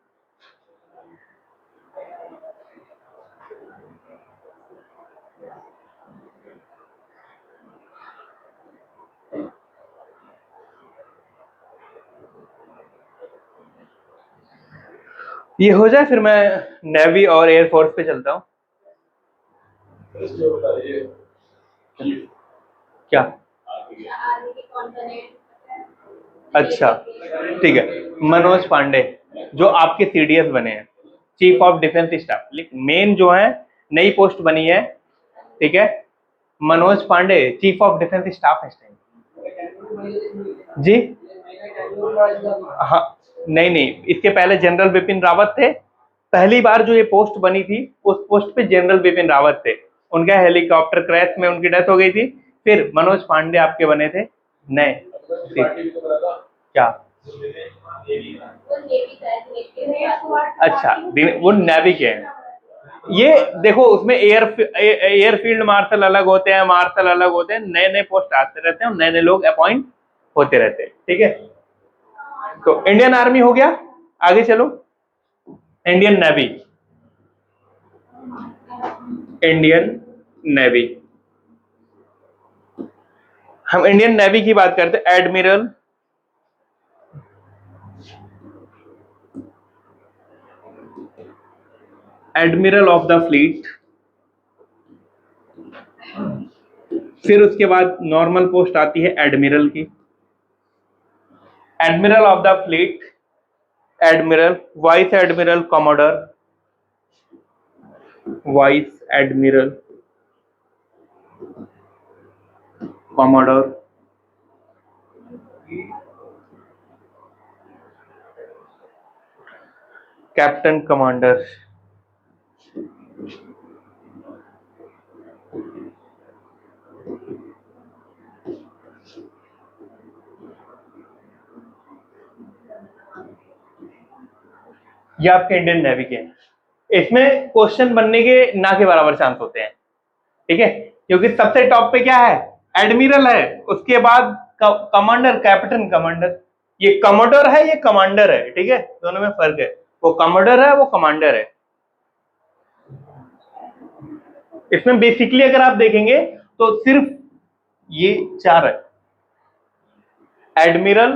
ये हो जाए फिर मैं नेवी और एयरफोर्स पे चलता हूँ। क्या? अच्छा, ठीक है। मनोज पांडे जो आपके सीडीएस बने हैं, chief of defence staff, main जो है नई पोस्ट बनी है, ठीक है। Manoj Pande chief of defence staff है इस टाइम जी। हाँ, नहीं नहीं, इसके पहले जनरल बिपिन रावत थे। पहली बार जो ये पोस्ट बनी थी, उस पोस्ट पे जनरल बिपिन रावत थे। उनका हेलीकॉप्टर क्रैश में उनकी डेथ हो गई थी। फिर मनोज पांडे आपके बने थे नए। क्या? अच्छा, वो नेवी के हैं। ये देखो, उसमें एयरफील्ड मार्शल अलग होते हैं, मार्शल अलग होते हैं, नए नए पोस्ट आते रहते हैं, नए नए लोग अपॉइंट होते रहते हैं, ठीक है। तो इंडियन आर्मी हो गया, आगे चलो। इंडियन नेवी, इंडियन नेवी, हम इंडियन नेवी की बात करते हैं। Admiral, admiral of the fleet. फिर उसके बाद नॉर्मल पोस्ट आती है एडमिरल की। Admiral of the fleet, admiral, vice admiral, commodore, vice admiral, commodore, captain, commander. ये आपके इंडियन नेवी के हैं। इसमें क्वेश्चन बनने के ना के बराबर चांस होते हैं, ठीक है, क्योंकि सबसे टॉप पे क्या है? एडमिरल है, उसके बाद कमांडर, कैप्टन, कमांडर। ये कमोडर है, ये कमांडर है, ठीक है, दोनों में फर्क है। वो कमोडर है, वो कमांडर है। इसमें बेसिकली अगर आप देखेंगे तो सिर्फ ये चार है: admiral,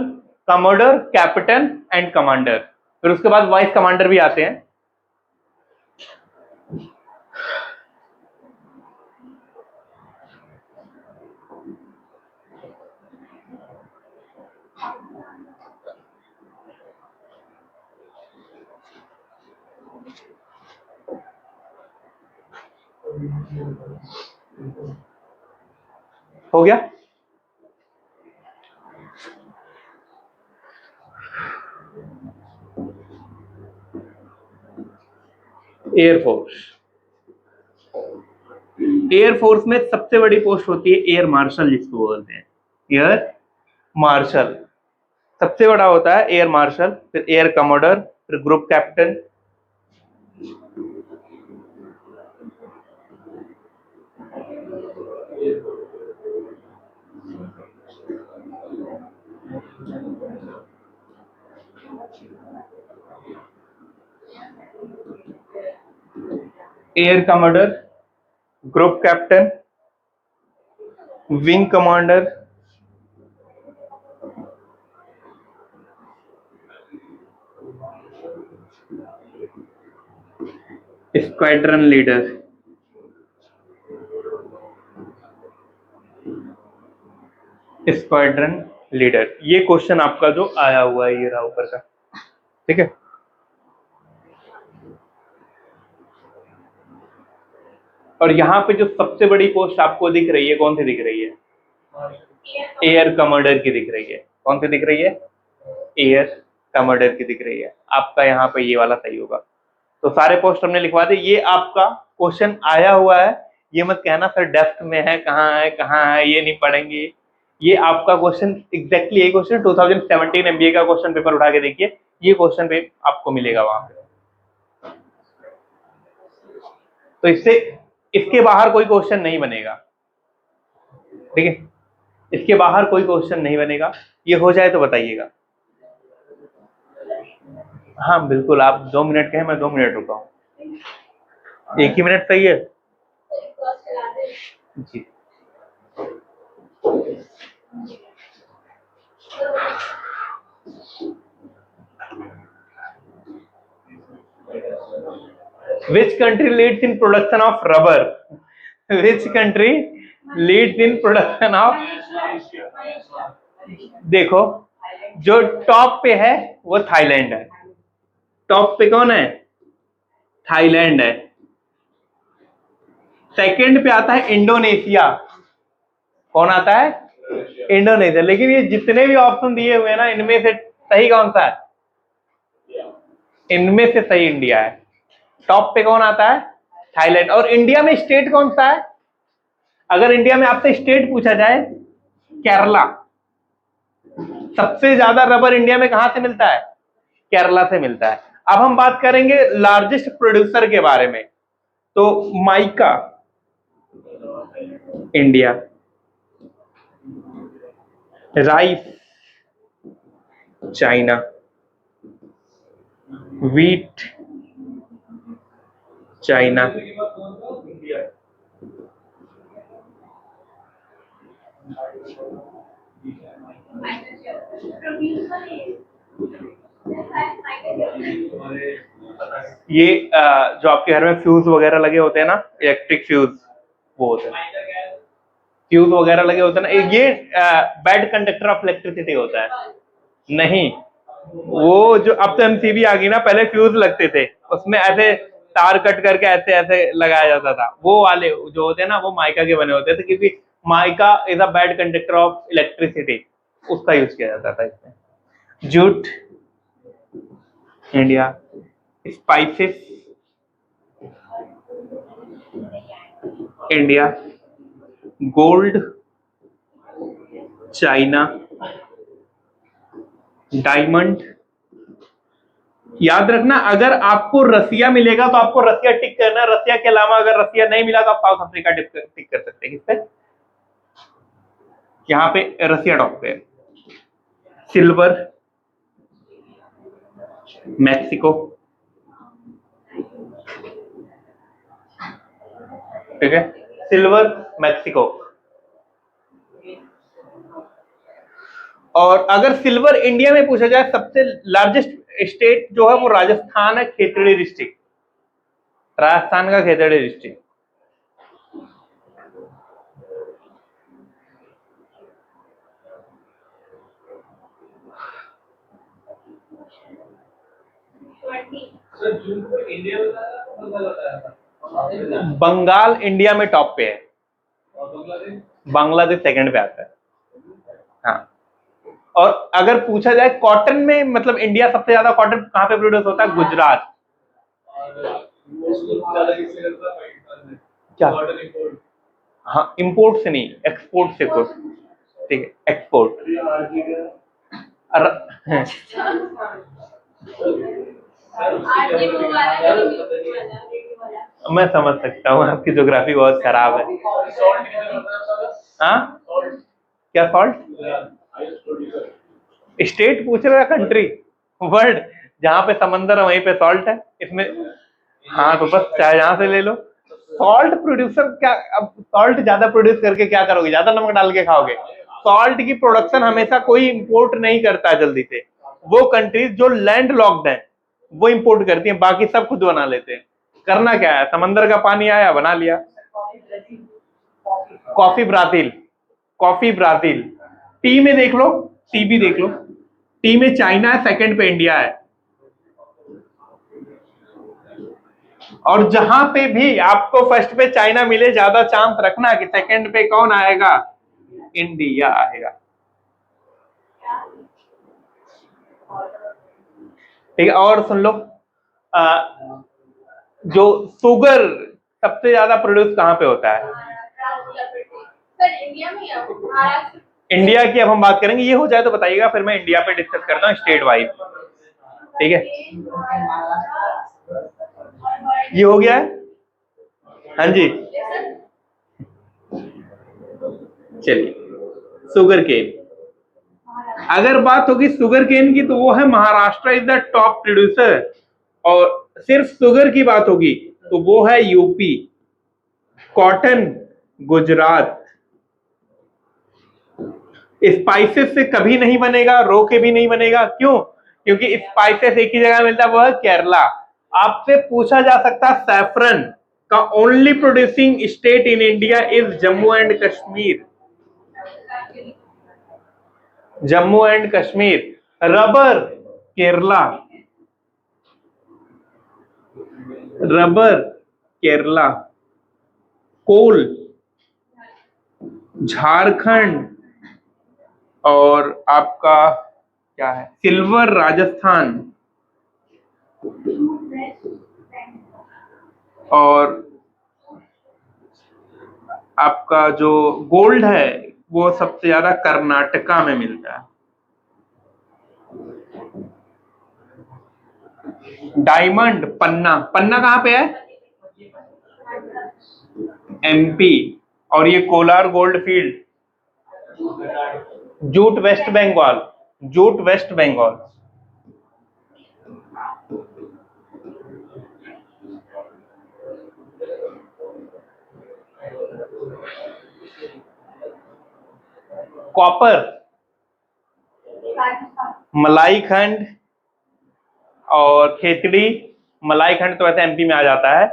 commodore, captain and commander. फिर उसके बाद वाइस कमांडर भी आते हैं। हो गया? एयरफोर्स, एयरफोर्स में सबसे बड़ी पोस्ट होती है एयर मार्शल, जिसको बोलते हैं एयर मार्शल। सबसे बड़ा होता है एयर मार्शल, फिर एयर कमोडर, फिर group captain, air commander, group captain, wing commander, squadron leader. Squadron leader, ये क्वेश्चन आपका जो आया हुआ है ये रहा ऊपर का, ठीक है। और यहाँ पे जो सबसे बड़ी पोस्ट आपको दिख रही है, कौन सी दिख रही है? एयर कमांडर की दिख रही है। कौन सी दिख रही है? एयर कमांडर की दिख रही है। आपका यहाँ पे ये वाला सही होगा। तो सारे पोस्ट हमने लिखवा दी। ये आपका क्वेश्चन आया हुआ है, ये मत कहना सर डेप्थ में है, कहाँ है, ये नहीं पढ़ेंगे। ये आपका क्वेश्चन एग्जैक्टली यही क्वेश्चन 2017 एमबीए का क्वेश्चन पेपर उठा के देखिए, ये क्वेश्चन पे आपको मिलेगा वहां पे। तो इससे इसके बाहर कोई क्वेश्चन नहीं बनेगा, ठीक है। इसके बाहर कोई क्वेश्चन नहीं बनेगा। ये हो जाए तो बताइएगा। हाँ बिल्कुल, आप 2 मिनट कहें, मैं 2 मिनट रुका हूँ। 1 ही मिनट सही है जी। Which country leads in production of rubber? Which country leads in production of? देखो, जो टॉप पे है वो थाईलैंड है। टॉप पे कौन है? थाईलैंड है। सेकंड पे आता है इंडोनेशिया। कौन आता है? इंडोनेशिया। लेकिन ये जितने भी ऑप्शन दिए हुए हैं ना, इनमें से सही कौन सा है? इनमें से सही इंडिया है। टॉप पे कौन आता है? थाईलैंड। और इंडिया में स्टेट कौन सा है? अगर इंडिया में आपसे स्टेट पूछा जाए, केरला। सबसे ज्यादा रबर इंडिया में कहां से मिलता है? केरला से मिलता है। अब हम बात करेंगे लार्जेस्ट प्रोड्यूसर के बारे में। तो mica India, rice China, wheat China, ये जो आपके घर में फ्यूज वगैरह लगे होते हैं ना, इलेक्ट्रिक फ्यूज, वो होते हैं। फ्यूज वगैरह लगे होते हैं ना, ये बैड कंडक्टर ऑफ इलेक्ट्रिसिटी होता है। नहीं, वो जो अब तो एमसीबी आ गई ना, पहले फ्यूज लगते थे, उसमें ऐसे तार कट करके ऐसे ऐसे लगाया जाता था। वो वाले जो होते हैं ना, वो माइका के बने होते थे, क्योंकि mica is a bad conductor of electricity, उसका यूज किया जाता था इसमें। Jute India, spices India, gold China, diamond. याद रखना, अगर आपको रसिया मिलेगा तो आपको रसिया टिक करना है। रसिया के अलावा अगर रसिया नहीं मिला तो आप साउथ अफ्रीका टिक कर सकते हैं। किस पे? यहां पे रसिया टॉप पे है। सिल्वर मैक्सिको, ठीक है, सिल्वर मैक्सिको। और अगर सिल्वर इंडिया में पूछा जाए, सबसे लार्जेस्ट स्टेट जो है वो राजस्थान है, खेतड़ी डिस्ट्रिक्ट, राजस्थान का खेतड़ी डिस्ट्रिक्ट। सर जून को इंडिया बताया था, बताया था बंगाल इंडिया में टॉप पे है, बांग्लादेश सेकंड पे आता है। हाँ, और अगर पूछा जाए कॉटन में, मतलब इंडिया सबसे ज्यादा कॉटन कहाँ पे प्रोड्यूस होता है? गुजरात। क्या? हाँ, इंपोर्ट से नहीं, एक्सपोर्ट से कुछ, ठीक है, एक्सपोर्ट। मैं समझ सकता हूँ, आपकी ज्योग्राफी बहुत खराब है। हाँ, क्या सॉल्ट? स्टेट पूछ रहे हैं, कंट्री, वर्ल्ड, जहां पे समंदर है वहीं पे सॉल्ट है इसमें। हाँ, तो बस चाहे यहां से ले लो। सॉल्ट प्रोड्यूसर क्या, अब सॉल्ट ज्यादा प्रोड्यूस करके क्या करोगे? ज्यादा नमक डाल के खाओगे? सॉल्ट की प्रोडक्शन हमेशा कोई इंपोर्ट नहीं करता है जल्दी से। वो कंट्रीज जो लैंड लॉक्ड है वो इंपोर्ट करती हैं, बाकी सब खुद बना लेते हैं। करना क्या है, समंदर का पानी आया बना लिया। Coffee Brazil, coffee Brazil. T में देख लो, टी भी देख लो, टी में चाइना है, सेकंड पे इंडिया है। और जहां पे भी आपको फर्स्ट पे चाइना मिले, ज्यादा चांस रखना कि सेकंड पे कौन आएगा? इंडिया आएगा। ठीक है, और सुन लो, जो शुगर सबसे ज्यादा प्रोड्यूस कहां पे होता है? इंडिया की अब हम बात करेंगे, ये हो जाए तो बताइएगा, फिर मैं इंडिया पे डिस्कस करता हूँ स्टेट वाइज। ठीक है, ये हो गया है। हाँ जी, चलिए, शुगर केन। अगर बात होगी शुगर केन की तो वो है Maharashtra is the top producer, और सिर्फ शुगर की बात होगी तो वो है यूपी। कॉटन गुजरात। स्पाइसेस से कभी नहीं बनेगा, रो के भी नहीं बनेगा। क्यों? क्योंकि स्पाइसेस एक ही जगह मिलता है, वो है केरला। आपसे पूछा जा सकता है सैफरन का only producing state in India is Jammu and Kashmir. Jammu and Kashmir. Rubber Kerala, rubber Kerala. Coal Jharkhand, और आपका क्या है, सिल्वर राजस्थान, और आपका जो गोल्ड है वो सबसे ज्यादा कर्नाटका में मिलता है। डायमंड पन्ना, पन्ना कहां पे है? एमपी। और ये Kolar gold field, jute West Bengal, jute West Bengal. Copper Malanjkhand और खेतड़ी। मलाईखंड तो वैसे एमपी में आ जाता है।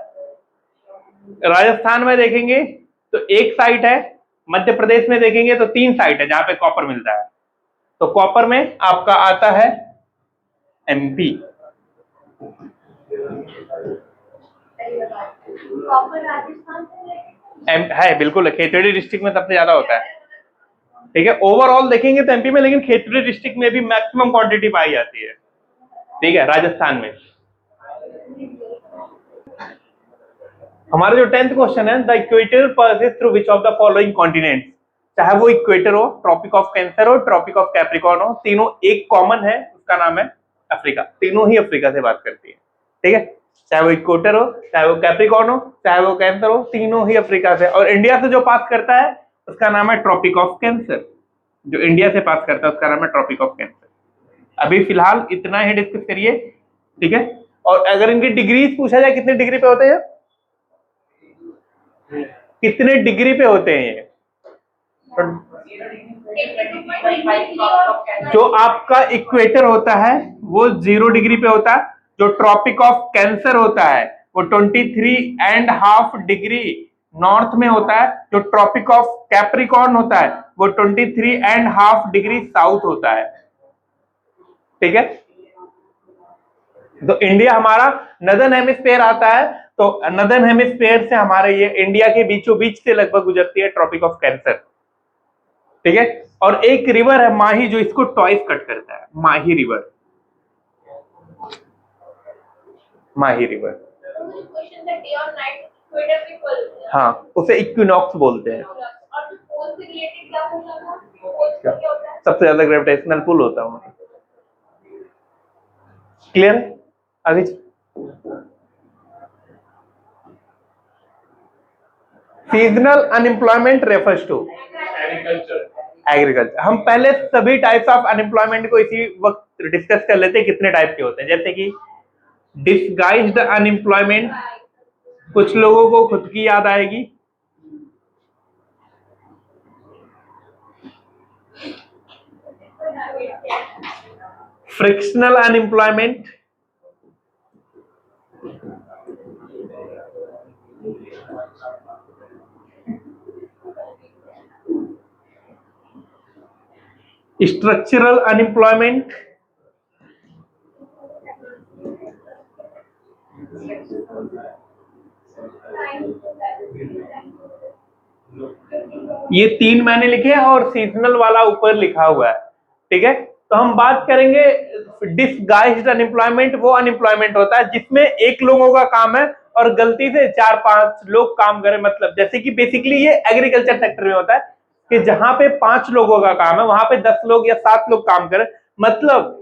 राजस्थान में देखेंगे तो एक साइट है, मध्य प्रदेश में देखेंगे तो 3 साइट है जहां पे कॉपर मिलता है। तो कॉपर में आपका आता है एमपी। है बिल्कुल, खेतड़ी डिस्ट्रिक्ट में सबसे ज्यादा होता है। ठीक है, ओवरऑल देखेंगे तो एमपी में, लेकिन खेतड़ी डिस्ट्रिक्ट में भी मैक्सिमम क्वांटिटी पाई जाती है। ठीक है, राजस्थान में। हमारा जो 10th क्वेश्चन है, the equator passes through which of the following continent. चाहे वो इक्वेटर हो, ट्रॉपिक ऑफ कैंसर हो, ट्रॉपिक ऑफ कैप्रिकॉर्न हो, तीनों एक कॉमन है, उसका नाम है अफ्रीका। तीनों ही अफ्रीका से बात करती है। ठीक है, चाहे वो इक्वेटर हो, चाहे वो कैप्रिकॉर्न हो, चाहे वो कैंसर हो, तीनों ही अफ्रीका से। और इंडिया से जो पास करता है उसका नाम है ट्रॉपिक ऑफ कैंसर। जो इंडिया से पास करता है उसका नाम है ट्रॉपिक ऑफ कैंसर। अभी फिलहाल इतना ही डिस्कस करिए। ठीक है, और अगर इनकी डिग्रीज पूछा जाए, कितने डिग्री पे होते हैं, कितने डिग्री पे होते हैं ये? जो आपका इक्वेटर होता है वो 0 डिग्री पे होता है। जो ट्रॉपिक ऑफ कैंसर होता है वो 23.5 डिग्री नॉर्थ में होता है। जो ट्रॉपिक ऑफ कैप्रिकॉर्न होता है वो 23.5 डिग्री साउथ होता है। ठीक है, तो इंडिया हमारा नदर्न हेमिस्फीयर आता है, तो नदर्न हेमिस्फीयर से हमारे ये इंडिया के बीचों बीच से लगभग गुजरती है ट्रॉपिक ऑफ कैंसर, ठीक है। और एक रिवर है माही जो इसको ट्वाइस कट करता है, माही रिवर, माही रिवर। हाँ, उसे इक्विनॉक्स बोलते हैं। सबसे ज्यादा ग्रेविटेशनल पुल होता है। क्लियर है? आगे seasonal unemployment refers to agriculture. हम पहले सभी टाइप्स ऑफ अनएम्प्लॉयमेंट को इसी वक्त डिस्कस कर लेते हैं, कितने टाइप के होते हैं। जैसे कि डिस्गाइज्ड अनएम्प्लॉयमेंट, कुछ लोगों को खुद की याद आएगी। फ्रिक्शनल अनएम्प्लॉयमेंट, स्ट्रक्चरल अनएम्प्लॉयमेंट, ये 3 मैंने लिखे हैं और सीजनल वाला ऊपर लिखा हुआ है, ठीक है। तो हम बात करेंगे डिसगाइज्ड अनएम्प्लॉयमेंट। वो अनएम्प्लॉयमेंट होता है जिसमें एक लोगों का काम है और गलती से 4-5 लोग काम करें। मतलब जैसे कि बेसिकली ये एग्रीकल्चर सेक्टर में होता है कि जहां पे 5 लोगों का काम है वहां पे 10 लोग या 7 लोग काम करें। मतलब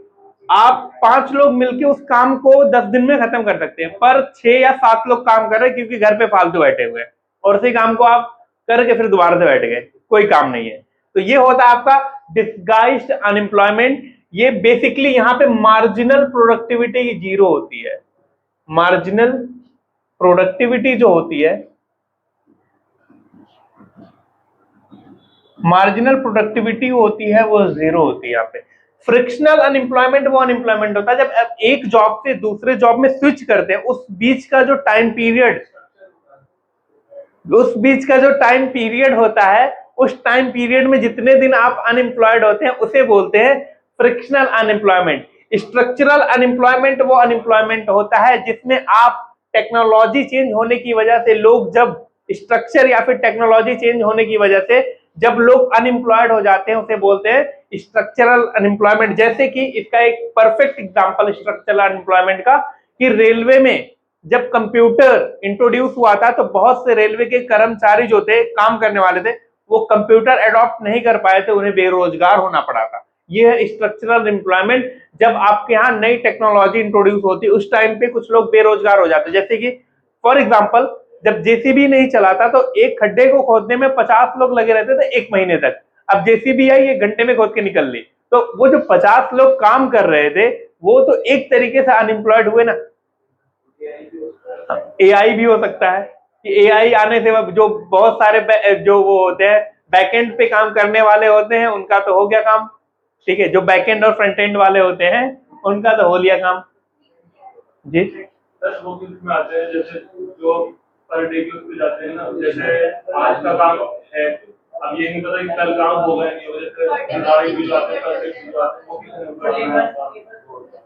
आप 5 लोग मिलके उस काम को 10 दिन में खत्म कर सकते हैं, पर 6 या 7 लोग काम कर रहे हैं क्योंकि घर पे फालतू बैठे हुए हैं और उसी काम को आप करके फिर दोबारा से बैठ गए, कोई काम नहीं है। तो ये होता है आपका डिसगाइज्ड अनएम्प्लॉयमेंट। ये बेसिकली यहाँ पे मार्जिनल प्रोडक्टिविटी जीरो होती है। मार्जिनल प्रोडक्टिविटी जो होती है, मार्जिनल प्रोडक्टिविटी होती है वो जीरो होती है यहाँ पे। फ्रिक्शनल अनएम्प्लॉयमेंट वो अनएम्प्लॉयमेंट होता है जब आप एक जॉब से दूसरे जॉब में स्विच करते हैं, उस बीच का जो टाइम पीरियड होता है, उस टाइम पीरियड में जितने दिन आप अनएम्प्लॉयड होते हैं उसे बोलते हैं फ्रिक्शनल अनएम्प्लॉयमेंट। स्ट्रक्चरल अनएम्प्लॉयमेंट वो अनएम्प्लॉयमेंट होता है जिसमें आप टेक्नोलॉजी चेंज होने की वजह से लोग, जब स्ट्रक्चर या फिर टेक्नोलॉजी चेंज होने की वजह से जब लोग अनएम्प्लॉयड हो जाते हैं उसे बोलते हैं स्ट्रक्चरल अनएम्प्लॉयमेंट। जैसे कि इसका एक परफेक्ट एग्जांपल स्ट्रक्चरल अनएम्प्लॉयमेंट का, कि रेलवे में जब कंप्यूटर इंट्रोड्यूस हुआ था तो बहुत से रेलवे के कर्मचारी जो थे, काम करने वाले थे, वो कंप्यूटर अडॉप्ट नहीं कर पाए थे, उन्हें बेरोजगार होना पड़ा था। ये है स्ट्रक्चरल एम्प्लॉयमेंट। जब आपके यहाँ नई टेक्नोलॉजी इंट्रोड्यूस होती है उस टाइम पे कुछ लोग बेरोजगार हो जाते हैं। जैसे कि फॉर एग्जांपल जब जेसीबी नहीं चलाता तो एक खड्डे को खोदने में 50 लोग लगे रहते थे 1 महीने तक। अब जेसीबी आई, ये घंटे में खोद के निकल ली। तो वो जो 50 लोग काम कर रहे थे वो तो एक तरीके से अनएम्प्लॉयड हुए ना। एआई भी हो सकता है कि एआई आने से जो बहुत सारे जो वो होते हैं बैकएंड पे काम करने वाले होते हैं उनका तो हो गया काम, ठीक है। जो बैकएंड और फ्रंट एंड वाले होते हैं उनका तो हो लिया काम जी। 10 लोग इसमें आते हैं, जैसे जो पर डे के उसमें जाते हैं ना, जैसे आज का काम है, अब ये नहीं पता कि कल काम होगा नहीं होगा, जैसे दिहाड़ी भी जाते हैं, कल भी जाते हैं,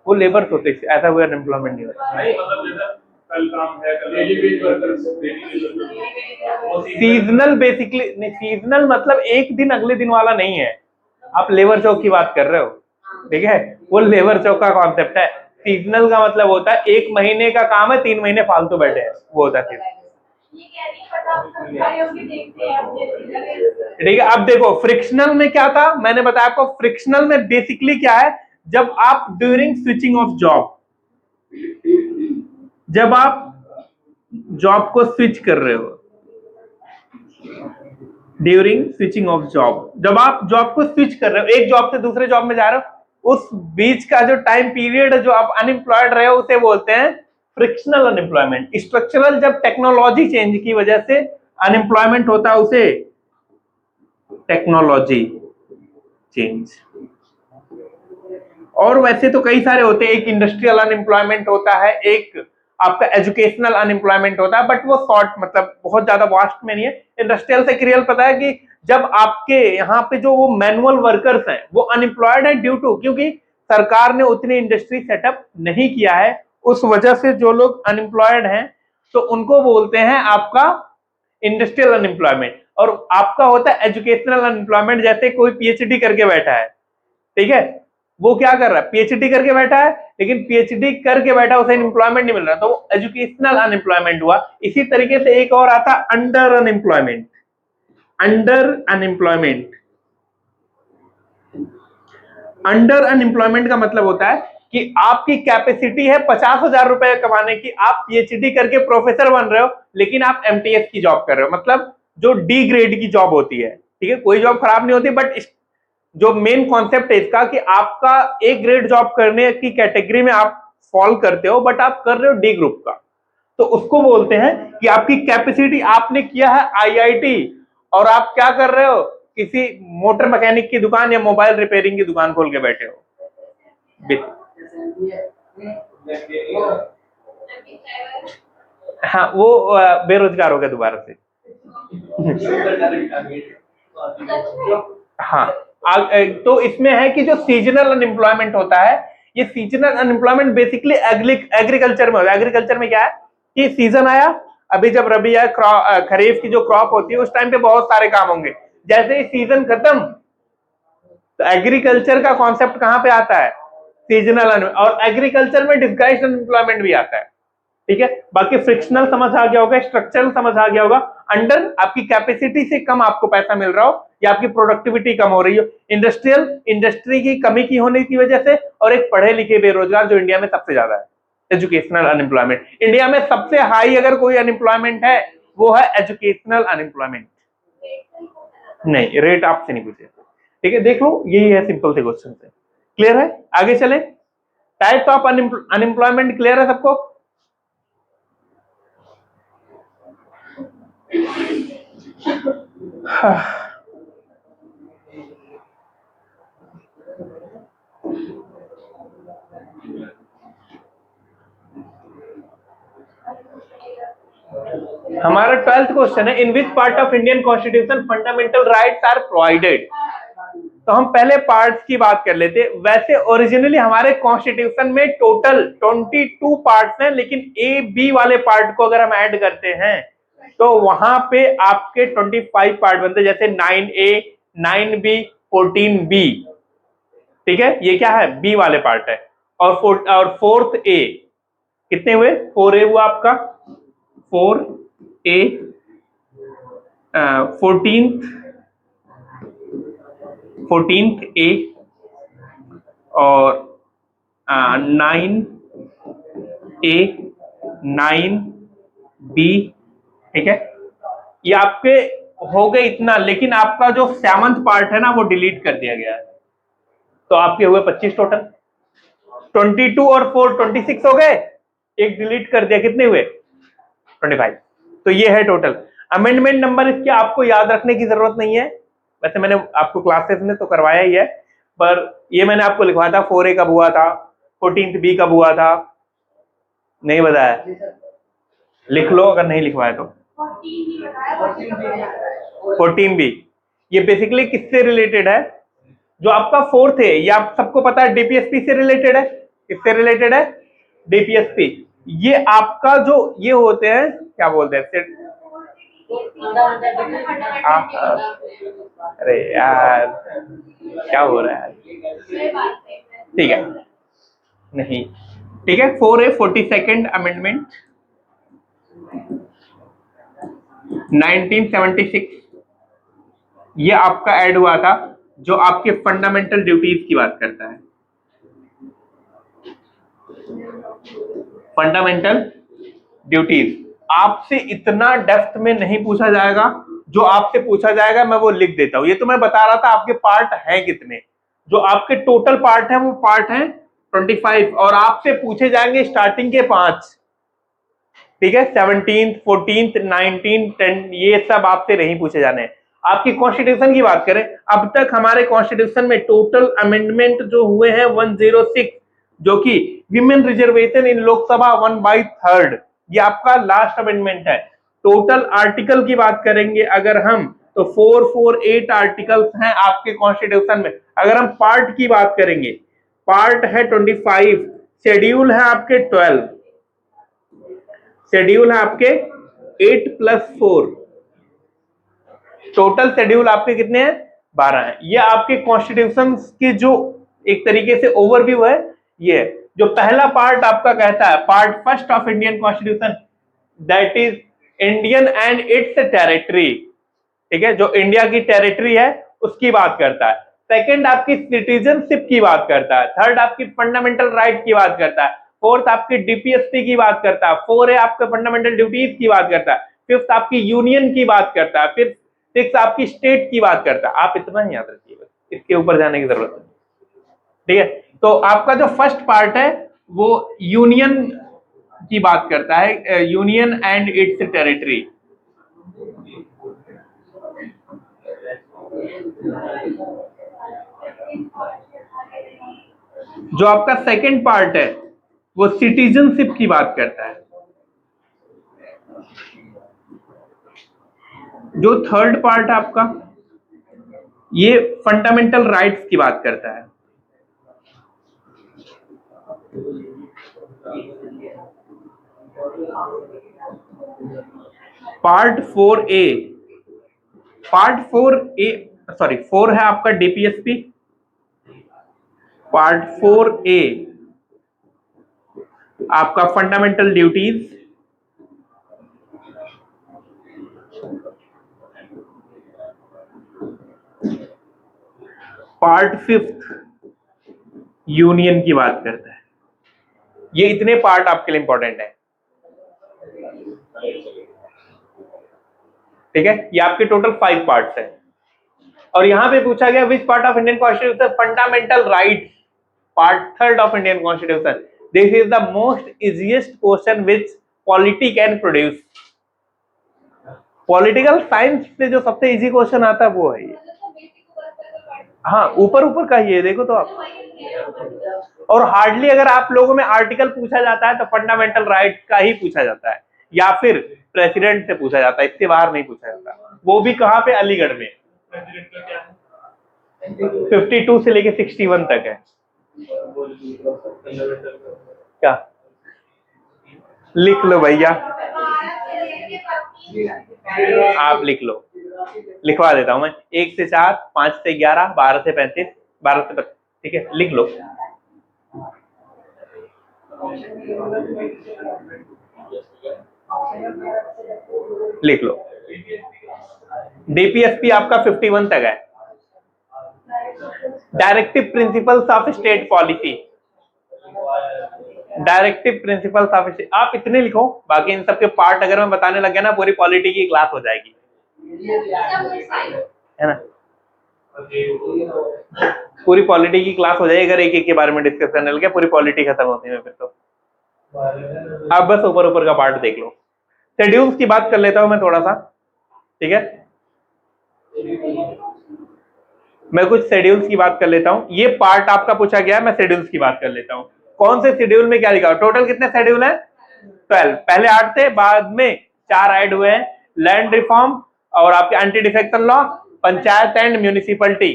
वो लेबर्स होते हैं, ऐसा कोई अनएम्प्लॉयमेंट नहीं होता। नहीं मतलब जैसे कल काम है, कल daily veg workers, seasonal basically नहीं, सीजनल मतलब एक दिन अगले दिन वाला नहीं है। आप लेबर चौक की बात कर रहे हो, ठीक है, वो लेबर चौक का कॉन्सेप्ट है। सीजनल का मतलब होता है 1 महीने का काम है, 3 महीने फालतू बैठे हैं, वो होता है। ठीक है, अब देखो फ्रिक्शनल में क्या था, मैंने बताया आपको। फ्रिक्शनल में बेसिकली क्या है, जब आप ड्यूरिंग स्विचिंग ऑफ जॉब, जब आप जॉब को स्विच कर रहे हो, ड्यूरिंग स्विचिंग ऑफ जॉब, जब आप जॉब को स्विच कर रहे हो, एक जॉब से दूसरे जॉब में जा रहे हो, उस बीच का जो टाइम पीरियड जो आप अनएम्प्लॉयड रहे हो उसे बोलते हैं फ्रिक्शनल अनएम्प्लॉयमेंट। स्ट्रक्चरल जब टेक्नोलॉजी चेंज की वजह से अनएम्प्लॉयमेंट होता है उसे टेक्नोलॉजी चेंज। और वैसे तो कई सारे होते हैं, एक इंडस्ट्रियल अनएम्प्लॉयमेंट होता है, एक आपका एजुकेशनल अनएम्प्लॉयमेंट होता है, बट वो शॉर्ट मतलब बहुत ज्यादा वास्ट में नहीं है। इंडस्ट्रियल से क्लियर पता है कि जब आपके यहाँ पे जो वो मैनुअल वर्कर्स हैं वो अनएम्प्लॉयड है ड्यू टू, क्योंकि सरकार ने उतनी इंडस्ट्री सेटअप नहीं किया है, उस वजह से जो लोग अनएम्प्लॉयड हैं तो उनको बोलते हैं आपका इंडस्ट्रियल अनएम्प्लॉयमेंट। और आपका होता है एजुकेशनल अनएम्प्लॉयमेंट, जैसे कोई पीएचडी करके बैठा है, ठीक है, वो क्या कर रहा है, पीएचडी करके बैठा है, लेकिन पीएचडी करके बैठा उसे एम्प्लॉयमेंट नहीं मिल रहा, तो वो एजुकेशनल अनएम्प्लॉयमेंट हुआ। इसी तरीके से एक और आता under unemployment. Under unemployment, under unemployment का मतलब होता है कि आपकी कैपेसिटी है 50,000 रुपए कमाने की, आप पीएचडी करके प्रोफेसर बन रहे हो, लेकिन आप एमटीएस की जॉब कर रहे हो, मतलब जो डी ग्रेड की जॉब होती है, ठीक है, कोई जॉब खराब नहीं होती, बट जो मेन कॉन्सेप्ट है इसका कि आपका ए ग्रेड जॉब करने की कैटेगरी में आप फॉल करते हो, बट आप कर रहे हो डी ग्रुप का, तो उसको बोलते हैं कि आपकी कैपेसिटी, आपने किया है आईआईटी और आप क्या कर रहे हो, किसी मोटर मैकेनिक की दुकान या मोबाइल रिपेयरिंग की दुकान खोल के बैठे हो। हाँ, वो बेरोजगार हो गया दोबारा से। हाँ, तो इसमें है कि जो सीजनल अनएम्प्लॉयमेंट होता है, ये सीजनल अनएम्प्लॉयमेंट बेसिकली एग्रीकल्चर में होता है। एग्रीकल्चर में क्या है कि सीजन आया, अभी जब रबी आया, खरीफ की जो क्रॉप होती है उस टाइम पे बहुत सारे काम होंगे, जैसे ही सीजन खत्म तो एग्रीकल्चर का कॉन्सेप्ट कहां पे आता है, सीजनल। और एग्रीकल्चर में डिस्गाइज्ड अनएम्प्लॉयमेंट भी आता है, ठीक है। बाकी फ्रिक्शनल समझ आ गया होगा, स्ट्रक्चरल समझ आ गया होगा। अंडर, आपकी कैपेसिटी से कम आपको पैसा मिल रहा हो या आपकी प्रोडक्टिविटी कम हो रही हो। इंडस्ट्रियल, इंडस्ट्री की कमी की होने की वजह से, और एक पढ़े लिखे बेरोजगार जो इंडिया में सबसे ज्यादा है, एजुकेशनल अनएम्प्लॉयमेंट। इंडिया में सबसे हाई अगर कोई अनएम्प्लॉयमेंट है वो है एजुकेशनल अनएम्प्लॉयमेंट। नहीं, रेट आपसे नहीं पूछे, ठीक है, देख लो, यही है, सिंपल से क्वेश्चन से। क्लियर है, आगे चले। टाइप्स ऑफ अनएम्प्लॉयमेंट क्लियर है सबको? हमारा 12th क्वेश्चन है, in which part of Indian constitution fundamental rights are provided. तो हम पहले पार्ट्स की बात कर लेते। वैसे ओरिजिनली हमारे कॉन्स्टिट्यूशन में टोटल 22 पार्ट्स हैं, लेकिन ए बी वाले पार्ट को अगर हम ऐड करते हैं तो वहां पे आपके 25 पार्ट बनते हैं, जैसे 9A, 9B, 14B, ठीक है, ये क्या है, बी वाले पार्ट है। और 4th A, कितने हुए, 4A हुआ आपका, 4A, 14th A और 9A, 9B, ठीक है, ये आपके हो गए इतना। लेकिन आपका जो 7th पार्ट है ना वो डिलीट कर दिया गया है, तो आपके हुए 25 टोटल। 22 और 4 26 हो गए, एक डिलीट कर दिया, कितने हुए, 25। तो ये है टोटल। अमेंडमेंट नंबर इसके आपको याद रखने की जरूरत नहीं है, वैसे मैंने आपको क्लासेस में तो करवाया ही है, पर ये मैंने आपको लिखवाया था 4A कब हुआ था, 14th B कब हुआ था, नहीं बताया, लिख लो अगर नहीं लिखवाया तो। 14B ये बेसिकली किससे रिलेटेड है, जो आपका 4th है, ये आप सबको पता है डीपीएसपी से रिलेटेड है। किससे रिलेटेड है, डीपीएसपी। ये आपका जो ये होते हैं, क्या बोलते हैं, अरे यार क्या हो रहा है, ठीक है, नहीं, ठीक है, 4A 42nd अमेंडमेंट 1976, ये आपका ऐड हुआ था, जो आपके फंडामेंटल ड्यूटीज की बात करता है। फंडामेंटल ड्यूटीज आपसे इतना डेप्थ में नहीं पूछा जाएगा, जो आपसे पूछा जाएगा मैं वो लिख देता हूं। ये तो मैं बता रहा था आपके पार्ट हैं कितने, जो आपके टोटल पार्ट है वो पार्ट है 25, और आपसे पूछे जाएंगे स्टार्टिंग के 5, ठीक है, 17th, 14th, 19th, 10, ये सब आपसे नहीं पूछे जाने हैं। आपकी कॉन्स्टिट्यूशन की बात करें, अब तक हमारे कॉन्स्टिट्यूशन में टोटल अमेंडमेंट जो हुए हैं 106, जो कि विमेन रिजर्वेशन इन लोकसभा 1/3, ये आपका लास्ट अमेंडमेंट है। टोटल आर्टिकल की बात करेंगे अगर हम, तो 448 आर्टिकल्स हैं आपके कॉन्स्टिट्यूशन में। अगर हम पार्ट की बात करेंगे, पार्ट है 25, शेड्यूल है आपके 12, शेड्यूल है आपके 8+4, टोटल शेड्यूल आपके कितने हैं 12 हैं। ये आपके कॉन्स्टिट्यूशन की जो एक तरीके से ओवरव्यू है। ये जो पहला पार्ट आपका कहता है, part first of Indian constitution, that is Indian and it's territory, ठीक है, जो इंडिया की टेरिटरी है उसकी बात करता है। सेकंड आपकी सिटीजनशिप की बात करता है। थर्ड आपकी फंडामेंटल राइट की बात करता है। फोर्थ आपकी डीपीएसपी की बात करता है। फोर है आपके फंडामेंटल ड्यूटीज की बात करता है। फिफ्थ आपकी यूनियन की बात करता है। फिर सिक्स आपकी स्टेट की बात करता है। आप इतना ही याद रखिए, बस इसके ऊपर जाने की जरूरत नहीं, ठीक है। तो आपका जो फर्स्ट पार्ट है वो यूनियन की बात करता है, यूनियन एंड इट्स टेरिटरी। जो आपका सेकंड पार्ट है वो सिटीजनशिप की बात करता है। जो थर्ड पार्ट है आपका, ये फंडामेंटल राइट्स की बात करता है। Part 4A, part 4A sorry 4 है आपका डीपीएसपी। पार्ट 4A आपका फंडामेंटल ड्यूटीज। पार्ट 5 यूनियन की बात करता है। ये इतने पार्ट आपके लिए इंपॉर्टेंट है, ठीक है। ये आपके टोटल 5 पार्ट्स हैं। और यहां पे पूछा गया विच part of Indian constitution fundamental rights, part third of Indian constitution. This is the most easiest question which polity can produce. Political science से जो सबसे इजी क्वेश्चन आता है वो है ये। हाँ, ऊपर ऊपर का ही है, देखो तो आप। और हार्डली अगर आप लोगों में आर्टिकल पूछा जाता है तो फंडामेंटल राइट का ही पूछा जाता है, या फिर प्रेसिडेंट से पूछा जाता है, इससे बाहर नहीं पूछा जाता। वो भी कहाँ पे, अलीगढ़ में। 52 से लेके 61 तक है। क्या लिख लो भैया, आप लिख लो, लिखवा देता हूं मैं। 1 से 4, 5 से 11, 12 से 35, 12 से 25, ठीक है, लिख लो। लिख लो। डीपीएसपी आपका 51 तक है। Directive principles of state policy, directive principles of state, आप इतने लिखो। बाकी इन सब के पार्ट अगर मैं बताने लग गया ना, पूरी पॉलिटी की क्लास हो जाएगी, है ना। पूरी पॉलिटी की क्लास हो जाएगी अगर एक एक के बारे में डिस्कस करने लगे, पूरी पॉलिटी खत्म होती है फिर तो। आप बस ऊपर ऊपर का पार्ट देख लो। शेड्यूल्स की बात कर लेता हूं मैं थोड़ा सा, ठीक है। मैं कुछ शेड्यूल्स की बात कर लेता हूं। ये पार्ट आपका पूछा गया है, मैं शेड्यूल्स की बात कर लेता हूं। कौन से शेड्यूल में क्या लिखा है? टोटल कितने शेड्यूल है? 12। पहले 8 थे, बाद में 4 ऐड हुए हैं। लैंड रिफॉर्म और आपके anti defection law, panchayat and municipality,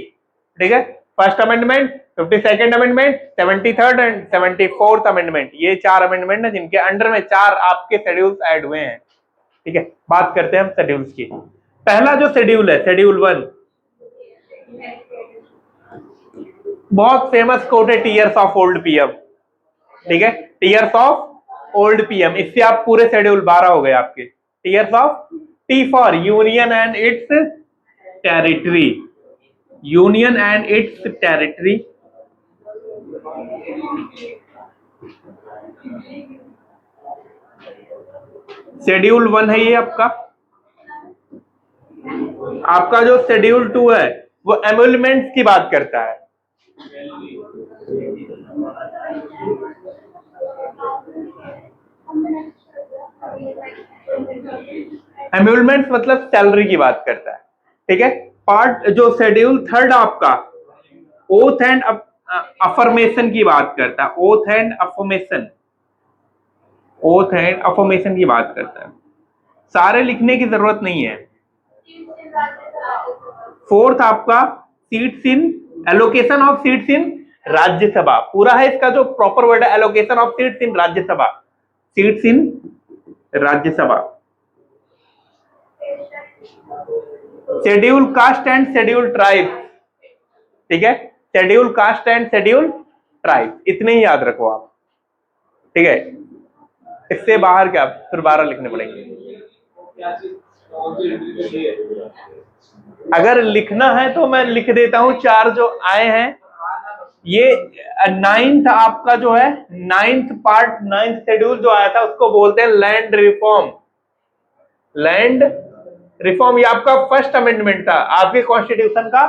ठीक है। First amendment, 52nd amendment, 73rd and 74th amendment, ये 4 अमेंडमेंट है जिनके अंडर में 4 आपके शेड्यूल्स ऐड हुए हैं, ठीक है। बात करते हैं हम शेड्यूल्स की। पहला जो शेड्यूल है, शेड्यूल 1, बहुत फेमस कोट है, टीयर्स ऑफ ओल्ड पीएम, ठीक है। टीयर्स ऑफ ओल्ड पीएम, इससे आप पूरे शेड्यूल 12 हो गए आपके। Tears of, T for union and it's territory, union and it's territory. Schedule 1 है ये आपका। आपका जो शेड्यूल 2 है वो एम्यूलमेंट्स की बात करता है। एम्यूलमेंट्स मतलब सैलरी की बात करता है, ठीक है। पार्ट जो शेड्यूल 3 आपका ओथ एंड अफर्मेशन की बात करता है। Oath and affirmation, oath and affirmation की बात करता है। सारे लिखने की जरूरत नहीं है। 4th आपका seats in, allocation of seats in Rajya Sabha, पूरा है इसका जो प्रॉपर वर्ड है, allocation of seats in Rajya Sabha, seats in Rajya Sabha. Schedule caste and schedule tribe, ठीक है, schedule caste and schedule tribe, इतने ही याद रखो आप, ठीक है। इससे बाहर क्या फिर 12 लिखने पड़ेंगे। अगर लिखना है तो मैं लिख देता हूं, 4 जो आए हैं ये 9th आपका जो है 9th पार्ट, 9th शेड्यूल जो आया था उसको बोलते हैं लैंड रिफॉर्म। लैंड रिफॉर्म ये आपका फर्स्ट अमेंडमेंट था, आपके कॉन्स्टिट्यूशन का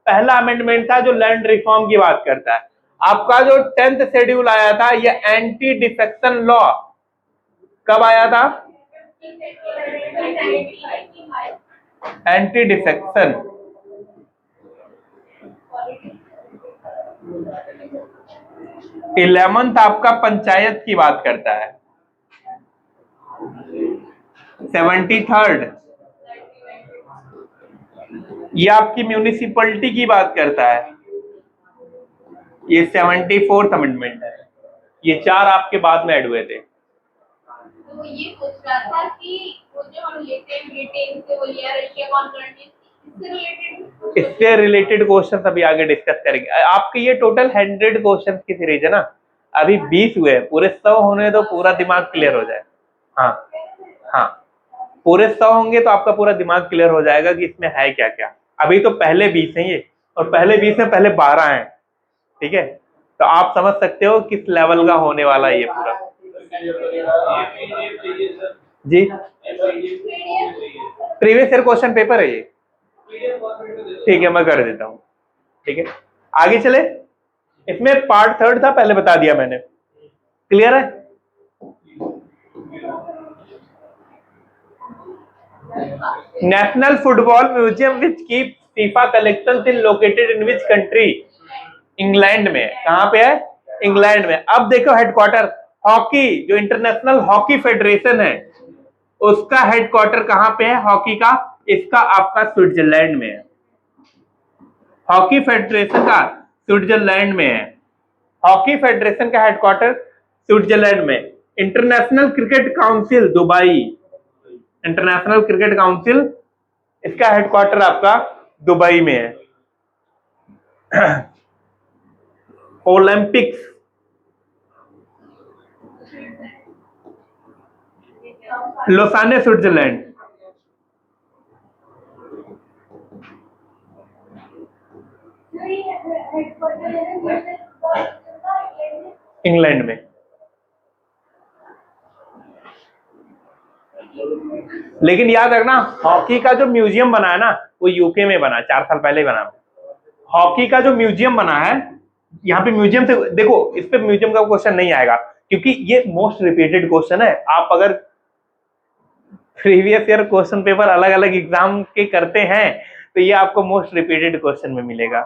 पहला अमेंडमेंट था जो लैंड रिफॉर्म की बात करता है। आपका जो 10th शेड्यूल आया था ये एंटी डिफेक्शन लॉ कब आया था? Anti defection. 11th आपका पंचायत की बात करता है। 73rd ये आपकी म्यूनिसिपैलिटी की बात करता है, ये 74th अमेंडमेंट है। ये 4 आपके बाद में ऐड हुए थे। तो ये सोच रहा था कि वो जो हम लेते हैं ब्रिटेन से, वो लिया रशिया कॉन्फ्रेंस, इससे रिलेटेड क्वेश्चन अभी आगे डिस्कस करेंगे। आपके ये टोटल 100 क्वेश्चन की सीरीज है ना, अभी 20 हुए हैं, पूरे 100 होने तो पूरा दिमाग क्लियर हो जाए। हाँ हाँ, पूरे 100 होंगे तो आपका पूरा दिमाग क्लियर हो जाएगा कि इसमें है क्या क्या। अभी तो पहले 20 हैं ये, और पहले 20 में पहले 12 हैं, ठीक है। तो आप समझ सकते हो किस लेवल का होने वाला है ये पूरा। जी, प्रीवियस ईयर क्वेश्चन पेपर है ये, ठीक है, मैं कर देता हूं, ठीक है। आगे चले, इसमें पार्ट 3rd था, पहले बता दिया मैंने, क्लियर है। National football museum which keep FIFA collection is located in which country? England में। कहां पे है? इंग्लैंड में। अब देखो हेडक्वार्टर, हॉकी जो इंटरनेशनल हॉकी फेडरेशन है उसका हेडक्वार्टर कहां पे है हॉकी का? इसका आपका स्विट्जरलैंड में है। हॉकी फेडरेशन का स्विट्जरलैंड में है, हॉकी फेडरेशन का हेडक्वार्टर स्विट्जरलैंड में। International cricket council Dubai, international cricket council इसका हेडक्वार्टर आपका दुबई में है। Olympics, लोसाने Switzerland. इंग्लैंड में। लेकिन याद रखना हॉकी का जो म्यूजियम बना है ना वो यूके में बना, 4 साल पहले ही बना। हॉकी का जो म्यूजियम बना है, यहाँ पे म्यूजियम से देखो, इस पे म्यूजियम का क्वेश्चन नहीं आएगा क्योंकि ये मोस्ट रिपीटेड क्वेश्चन है। आप अगर प्रीवियस ईयर क्वेश्चन पेपर अलग अलग एग्जाम के करते हैं तो ये आपको मोस्ट रिपीटेड क्वेश्चन में मिलेगा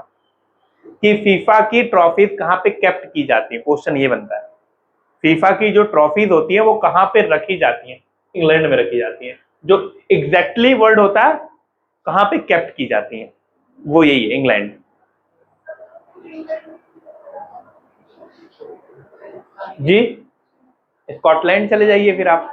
कि फीफा की ट्रॉफीज कहाँ पे केप्ट की जाती है। क्वेश्चन ये बनता है फीफा की जो ट्रॉफीज होती है वो कहाँ पे रखी जाती है? इंग्लैंड में रखी जाती है। जो एग्जैक्टली वर्ड होता है कहाँ पे केप्ट की जाती है वो यही है, इंग्लैंड। जी, स्कॉटलैंड चले जाइए फिर आप।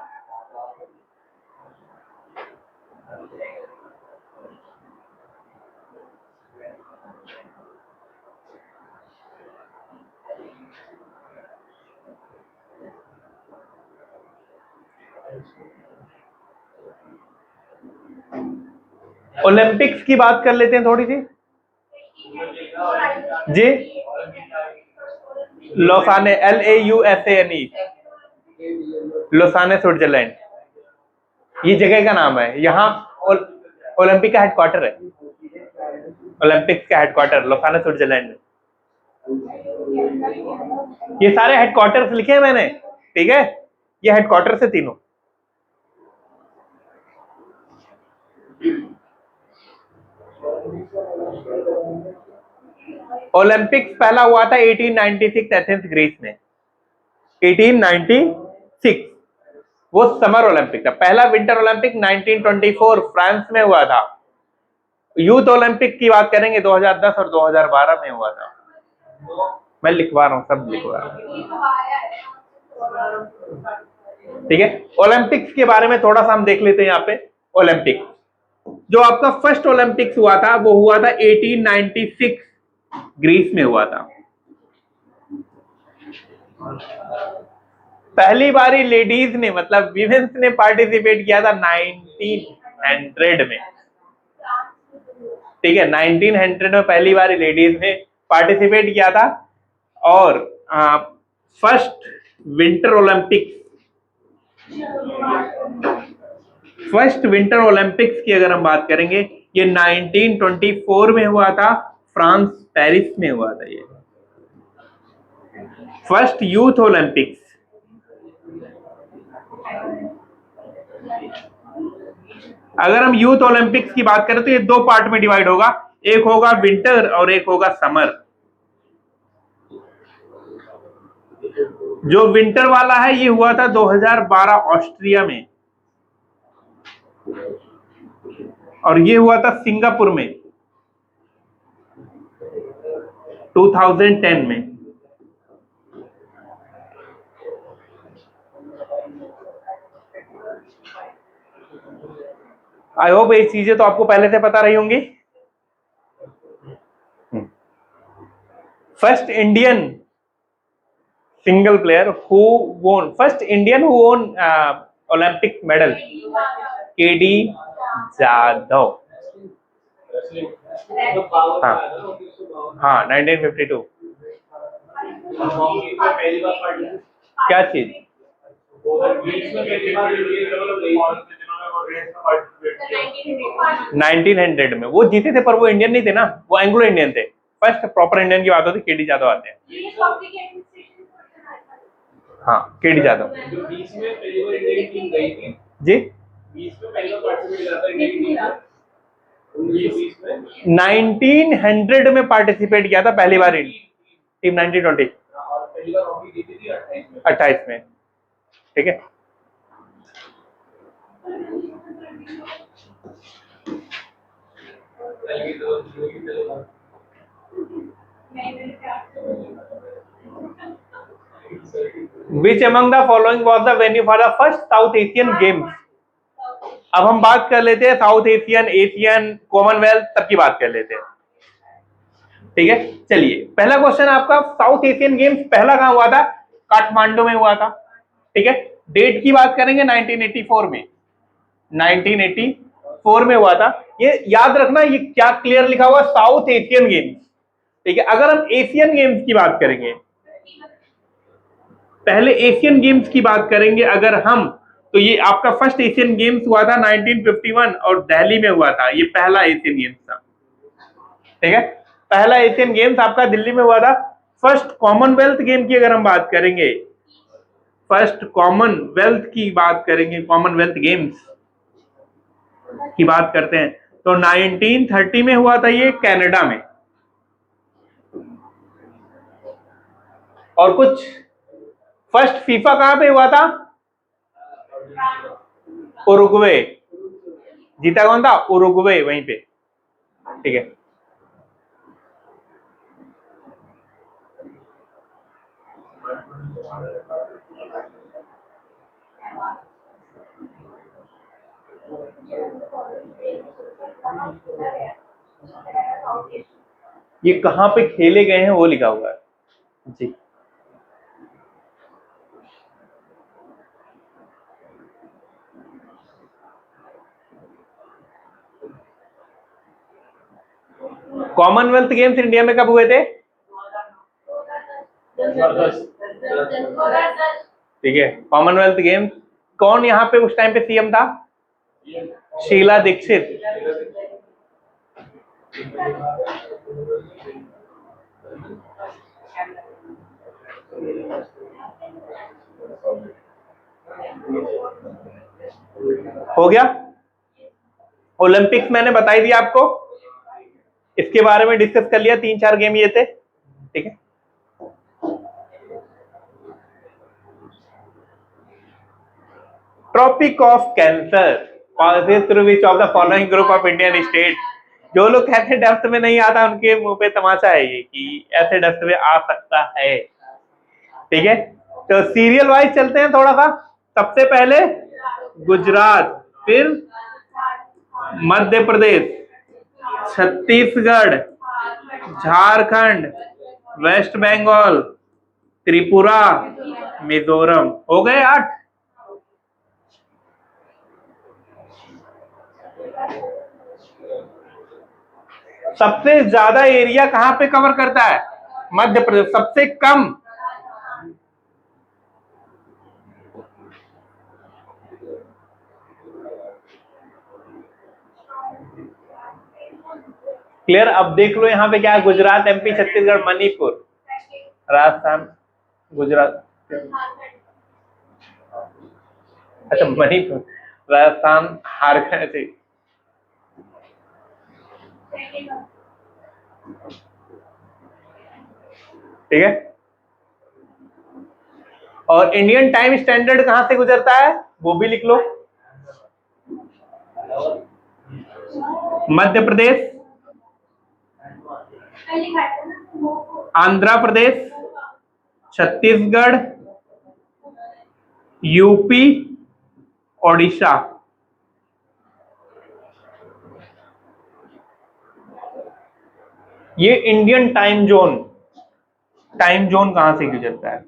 ओलंपिक्स की बात कर लेते हैं थोड़ी सी। जी, लोसाने, LAUSANE, लोसाने स्विट्जरलैंड, ये जगह का नाम है। यहाँ ओलंपिक का हेडक्वार्टर है, ओलंपिक्स का हेडक्वार्टर लोसाने स्विट्जरलैंड में। ये सारे हेडक्वार्टर्स लिखे हैं मैंने, ठीक है, ये हेडक्वार्टर से तीनों। ओलंपिक्स पहला हुआ था 1896 एथेंस ग्रीस में, 1896 वो समर ओलंपिक था। पहला विंटर ओलंपिक 1924 फ्रांस में हुआ था। यूथ ओलंपिक की बात करेंगे 2010 और 2012 में हुआ था। मैं लिखवा रहा हूँ, सब लिखवा रहा हूँ। ठीक है, ओलंपिक्स के बारे में थोड़ा सा हम देख लेते हैं यहाँ पे। ओलंपिक, जो आपका फर्स्ट ओलंपिक्स हुआ था वो हुआ था 1896 ग्रीस में हुआ था। पहली बारी लेडीज ने मतलब विमेंस ने पार्टिसिपेट किया था 1900 में। ठीक है, 1900 में पहली बारी लेडीज ने पार्टिसिपेट किया था। और फर्स्ट विंटर ओलंपिक्स की अगर हम बात करेंगे, ये 1924 में हुआ था, फ्रांस पेरिस में हुआ था। ये फर्स्ट यूथ ओलंपिक्स। अगर हम यूथ ओलंपिक्स की बात करें तो ये 2 पार्ट में डिवाइड होगा, एक होगा विंटर और एक होगा समर। जो विंटर वाला है ये हुआ था 2012 ऑस्ट्रिया में, और ये हुआ था सिंगापुर में 2010 में। आई होप ये चीजें तो आपको पहले से पता रही होंगी। First Indian single player who वोन, फर्स्ट इंडियन हु वोन ओलंपिक मेडल, केडी जाधव। हाँ 1952। क्या चीज? 1900 में वो जीते थे, पर वो इंडियन नहीं थे ना, वो एंग्लो इंडियन थे। फर्स्ट प्रॉपर इंडियन की बात होती, केडी जाधव आते हैं। हाँ, केडी जाधव जी 1900 में पार्टिसिपेट किया था पहली बार टीम 1920 28 में। ठीक है, Which among the following was the venue for the first South Asian Games? अब हम बात कर लेते हैं साउथ एशियन, एशियन, कॉमनवेल्थ सबकी बात कर लेते हैं। ठीक है, चलिए पहला क्वेश्चन आपका, साउथ एशियन गेम्स पहला कहां हुआ था? काठमांडू में हुआ था। ठीक है, डेट की बात करेंगे 1984 में, 1984 में हुआ था। ये याद रखना, ये क्या क्लियर लिखा हुआ, साउथ एशियन गेम्स। ठीक है, अगर हम एशियन गेम्स की बात करेंगे, पहले एशियन गेम्स की बात करेंगे अगर हम, तो ये आपका फर्स्ट एशियन गेम्स हुआ था 1951 और दिल्ली में हुआ था। ये पहला एशियन गेम्स था। ठीक है, पहला एशियन गेम्स आपका दिल्ली में हुआ था। फर्स्ट कॉमनवेल्थ गेम की अगर हम बात करेंगे, फर्स्ट कॉमनवेल्थ की बात करेंगे, कॉमनवेल्थ गेम्स की बात करते हैं तो 1930 में हुआ था ये कनाडा में। और कुछ फर्स्ट फीफा कहां पे हुआ था? उरुग्वे। जीता कौन था? उरुग्वे, वहीं पे। ठीक है, ये कहां पे खेले गए हैं वो लिखा हुआ है जी। कॉमनवेल्थ गेम्स इंडिया में कब हुए थे? ठीक है, कॉमनवेल्थ गेम्स कौन यहाँ पे उस टाइम पे सीएम था? शीला दीक्षित। हो गया। ओलंपिक्स मैंने बताई दी आपको, इसके बारे में डिस्कस कर लिया, 3-4 गेम ये थे। ठीक है, Tropic of Cancer passes through which of the following group of Indian state? जो लोग कहते हैं डेप्थ में नहीं आता उनके मुंह पे तमाचा है ये कि ऐसे डेप्थ में आ सकता है। ठीक है, तो सीरियल वाइज चलते हैं थोड़ा सा। सबसे पहले गुजरात, फिर मध्य प्रदेश, छत्तीसगढ़, झारखंड, वेस्ट बंगाल, त्रिपुरा, मिजोरम। हो गए 8। सबसे ज्यादा एरिया कहां पे कवर करता है? मध्य प्रदेश। सबसे कम क्लियर। अब देख लो यहां पे क्या है, गुजरात, एमपी, छत्तीसगढ़, मणिपुर, राजस्थान, गुजरात, अच्छा मणिपुर, राजस्थान, झारखंड, ठीक है। और इंडियन टाइम स्टैंडर्ड कहां से गुजरता है वो भी लिख लो। मध्य प्रदेश, आंध्र प्रदेश, छत्तीसगढ़, यूपी, ओडिशा। ये इंडियन टाइम जोन कहां से गुजरता है?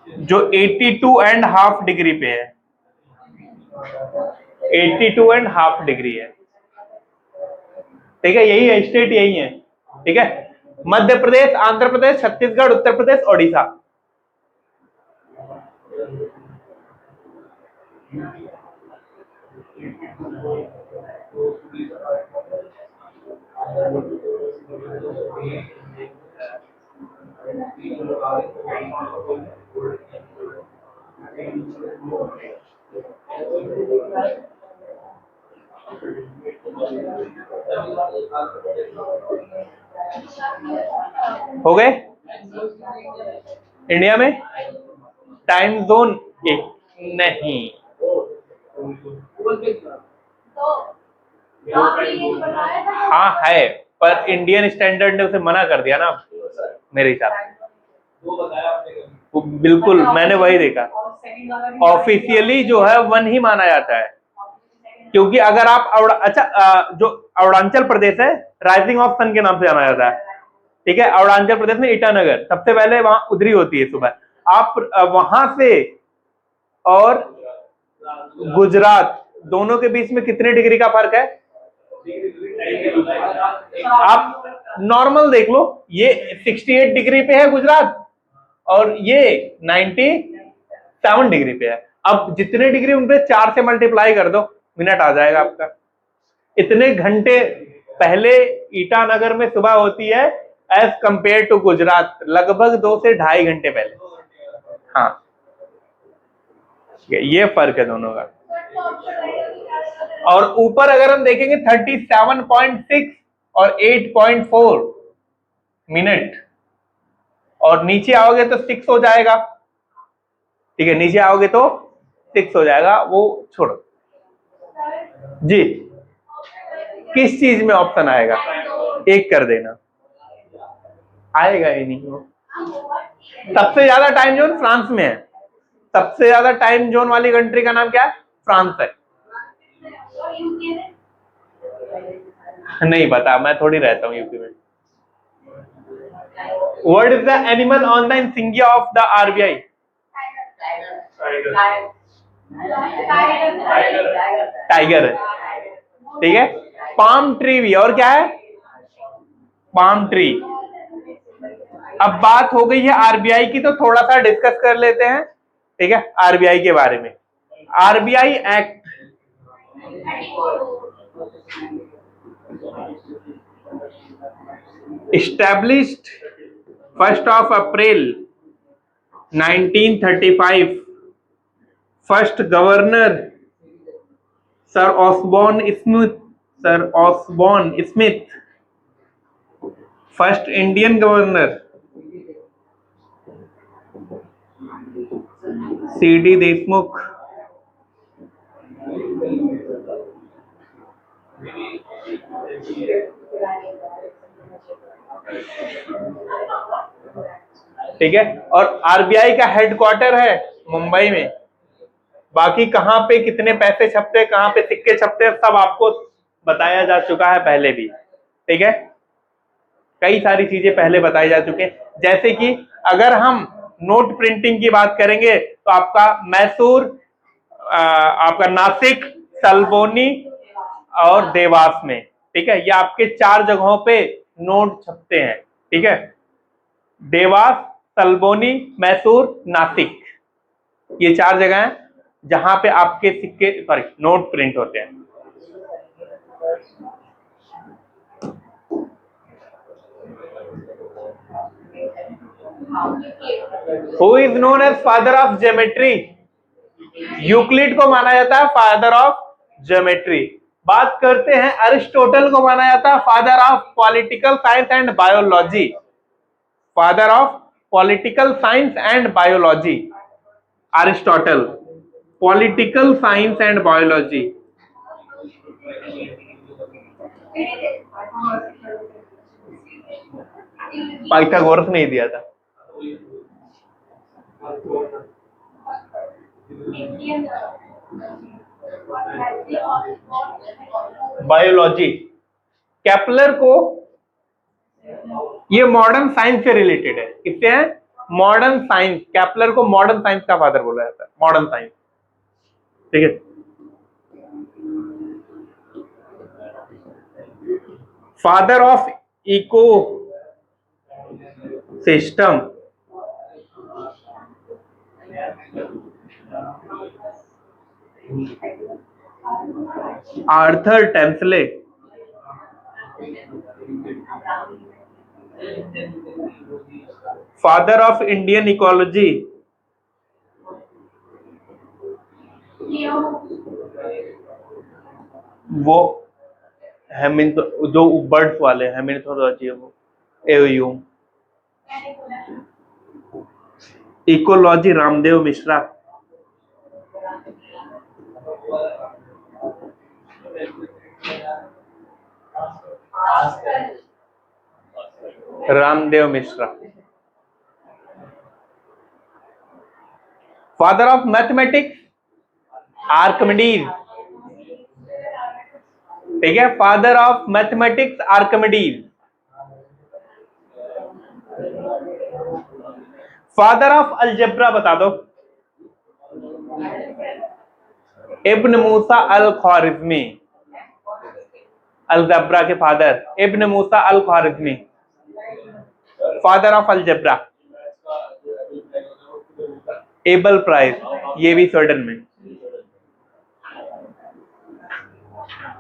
जो 82.5 डिग्री पे है, 82.5 डिग्री है, ठीक है। यही है स्टेट, यही है, ठीक है। मध्य प्रदेश, आंध्र प्रदेश, छत्तीसगढ़, उत्तर प्रदेश, ओडिशा। हो गए। इंडिया में टाइम जोन एक नहीं, हाँ है, पर इंडियन स्टैंडर्ड ने उसे मना कर दिया ना मेरे हिसाब से। बिल्कुल, मैंने वही देखा। ऑफिशियली जो है 1 ही माना जाता है, क्योंकि अगर आप जो अरुणाचल प्रदेश है, राइजिंग ऑफ सन के नाम से जाना जाता है, ठीक है। अरुणाचल प्रदेश में ईटानगर सबसे पहले वहां उधरी होती है सुबह। आप वहां से और गुजरात दोनों के बीच में कितने डिग्री का फर्क है? आप नॉर्मल देख लो, ये 68 डिग्री पे है गुजरात और ये 97 डिग्री पे है। अब जितने डिग्री उन पे 4 से मल्टीप्लाई कर दो, मिनट आ जाएगा आपका। इतने घंटे पहले ईटानगर में सुबह होती है एज कंपेयर टू गुजरात, लगभग 2 से 2.5 घंटे पहले। हाँ, ये फर्क है दोनों का। और ऊपर अगर हम देखेंगे 37.6 और 8.4 मिनट, और नीचे आओगे तो 6 हो जाएगा, ठीक है। नीचे आओगे तो 6 हो जाएगा, वो छोड़ो जी। किस चीज में ऑप्शन आएगा? एक कर देना, आएगा ही नहीं वो। सबसे ज्यादा टाइम जोन फ्रांस में है। सबसे ज्यादा टाइम जोन वाली कंट्री का नाम क्या है? फ्रांस है। नहीं पता, मैं थोड़ी रहता हूँ यूपी में। What is the animal on the insignia of the RBI? Tiger है, ठीक है। पाम ट्री भी, और क्या है? Palm tree. अब बात हो गई है आरबीआई की, तो थोड़ा सा डिस्कस कर लेते हैं, ठीक है, आरबीआई के बारे में। RBI act established 1st of April 1935. First governor Sir Osborne Smith. First Indian governor C.D. Deshmukh. ठीक है। और आरबीआई का हेडक्वार्टर है मुंबई में। बाकी कहाँ पे कितने पैसे छपते, कहाँ पे सिक्के छपते, सब आपको बताया जा चुका है पहले भी, ठीक है। कई सारी चीजें पहले बताई जा चुकी हैं। जैसे कि अगर हम नोट प्रिंटिंग की बात करेंगे तो आपका मैसूर, आपका नासिक, सल्बोनी और देवास में, ठीक है। ये आपके 4 जगहों पे नोट छपते हैं, ठीक है। देवास, सल्बोनी, मैसूर, नासिक, ये 4 जगह हैं जहां पे आपके सिक्के, सॉरी, नोट प्रिंट होते हैं। Who is known as father of geometry? Euclid को माना जाता है फादर ऑफ ज्योमेट्री। बात करते हैं अरिस्टोटल को माना जाता है father of political science and biology. Father of political science and biology Aristotle, political science and biology. Pythagoras ने ही दिया था। बायोलॉजी, केपलर को, ये मॉडर्न साइंस से रिलेटेड है। किससे है? Modern science. केपलर को मॉडर्न साइंस का फादर बोला जाता है, मॉडर्न साइंस, ठीक है। Father of ecosystem, Arthur Tansley. Father of Indian ecology, वो जो बर्ड्स वाले हेमिथोलॉजी है वो एयूम। Ecology Ramdev Mishra. Ramdev Mishra. Father of mathematics Archimedes, ठीक है। Father of mathematics Archimedes. Father of algebra बता दो। Ibn Musa al Khwarizmi, algebra के father Ibn Musa al Khwarizmi, father of algebra. Abel prize, ये भी स्वीडन में,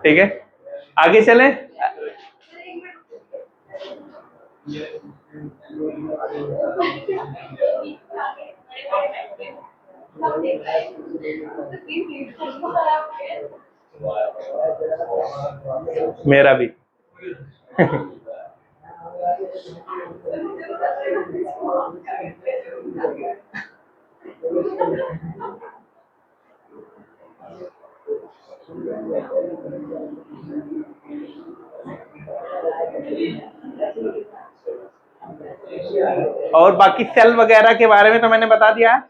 ठीक है। आगे चलें। मेरा भी और बाकी सेल वगैरह के बारे में तो मैंने बता दिया है।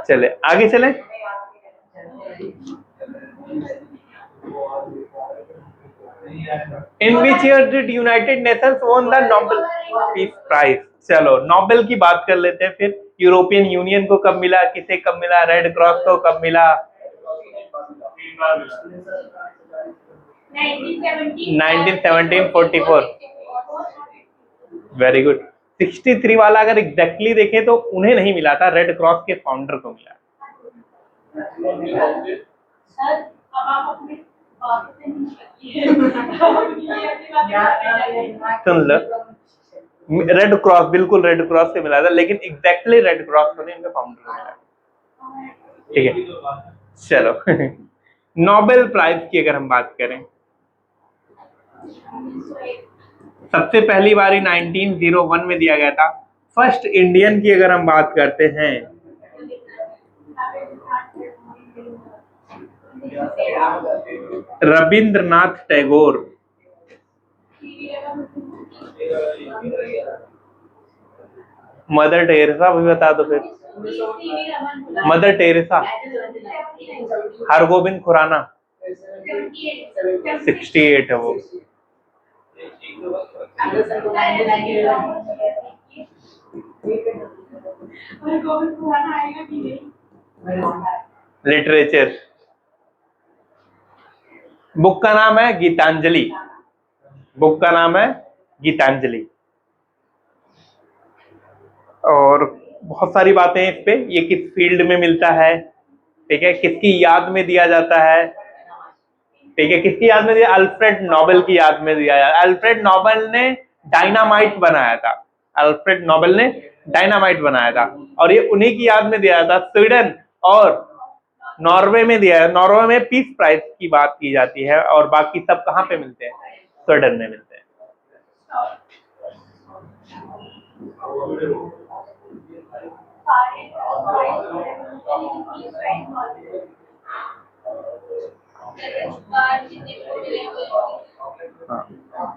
चले आगे चले। In which year did United Nations won the Nobel Peace Prize. चलो नोबेल की बात कर लेते हैं फिर। यूरोपियन यूनियन को कब मिला, किसे कब मिला, रेड क्रॉस को कब मिला? 1917, 44। Very good. 63 वाला अगर एग्जैक्टली देखें तो उन्हें नहीं मिला था, रेड क्रॉस के फाउंडर को मिला। सुन लो, रेड क्रॉस, बिल्कुल रेड क्रॉस से मिला था, लेकिन एग्जैक्टली रेड क्रॉस को नहीं, उनके फाउंडर को मिला। ठीक है, चलो नोबेल प्राइज की अगर हम बात करें, सबसे पहली बारी 1901 में दिया गया था। फर्स्ट इंडियन की अगर हम बात करते हैं रविंद्रनाथ टैगोर। मदर टेरेसा भी बता दो फिर। Mother Teresa. हरगोविंद खुराना। 68 है वो। लिटरेचर। बुक का नाम है गीतांजलि। बुक का नाम है गीतांजलि। और बहुत सारी बातें हैं इस पे, ये किस फील्ड में मिलता है, ठीक है, किसकी याद में दिया जाता है, ठीक है, किसकी याद में दिया, अल्फ्रेड नोबेल की याद में दिया जाता है। अल्फ्रेड नोबेल ने डायनामाइट बनाया था। अल्फ्रेड नोबेल ने डायनामाइट बनाया था और ये उन्हीं की याद में दिया था। स्वीडन और नॉर्वे में दिया है। नॉर्वे में पीस प्राइज की बात की जाती है और बाकी सब कहाँ पे मिलते हैं, स्वीडन में मिलते हैं।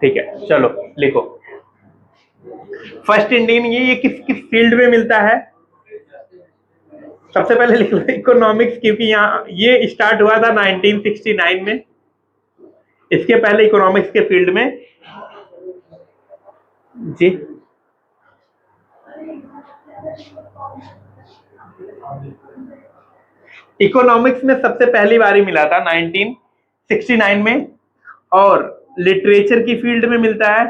ठीक है, चलो लिखो। फर्स्ट इंडियन ये किस किस फील्ड में मिलता है। सबसे पहले लिख लो इकोनॉमिक्स, क्योंकि यहाँ ये स्टार्ट हुआ था 1969 में। इसके पहले इकोनॉमिक्स के फील्ड में जी इकोनॉमिक्स में सबसे पहली बारी मिला था 1969 में। और लिटरेचर की फील्ड में मिलता है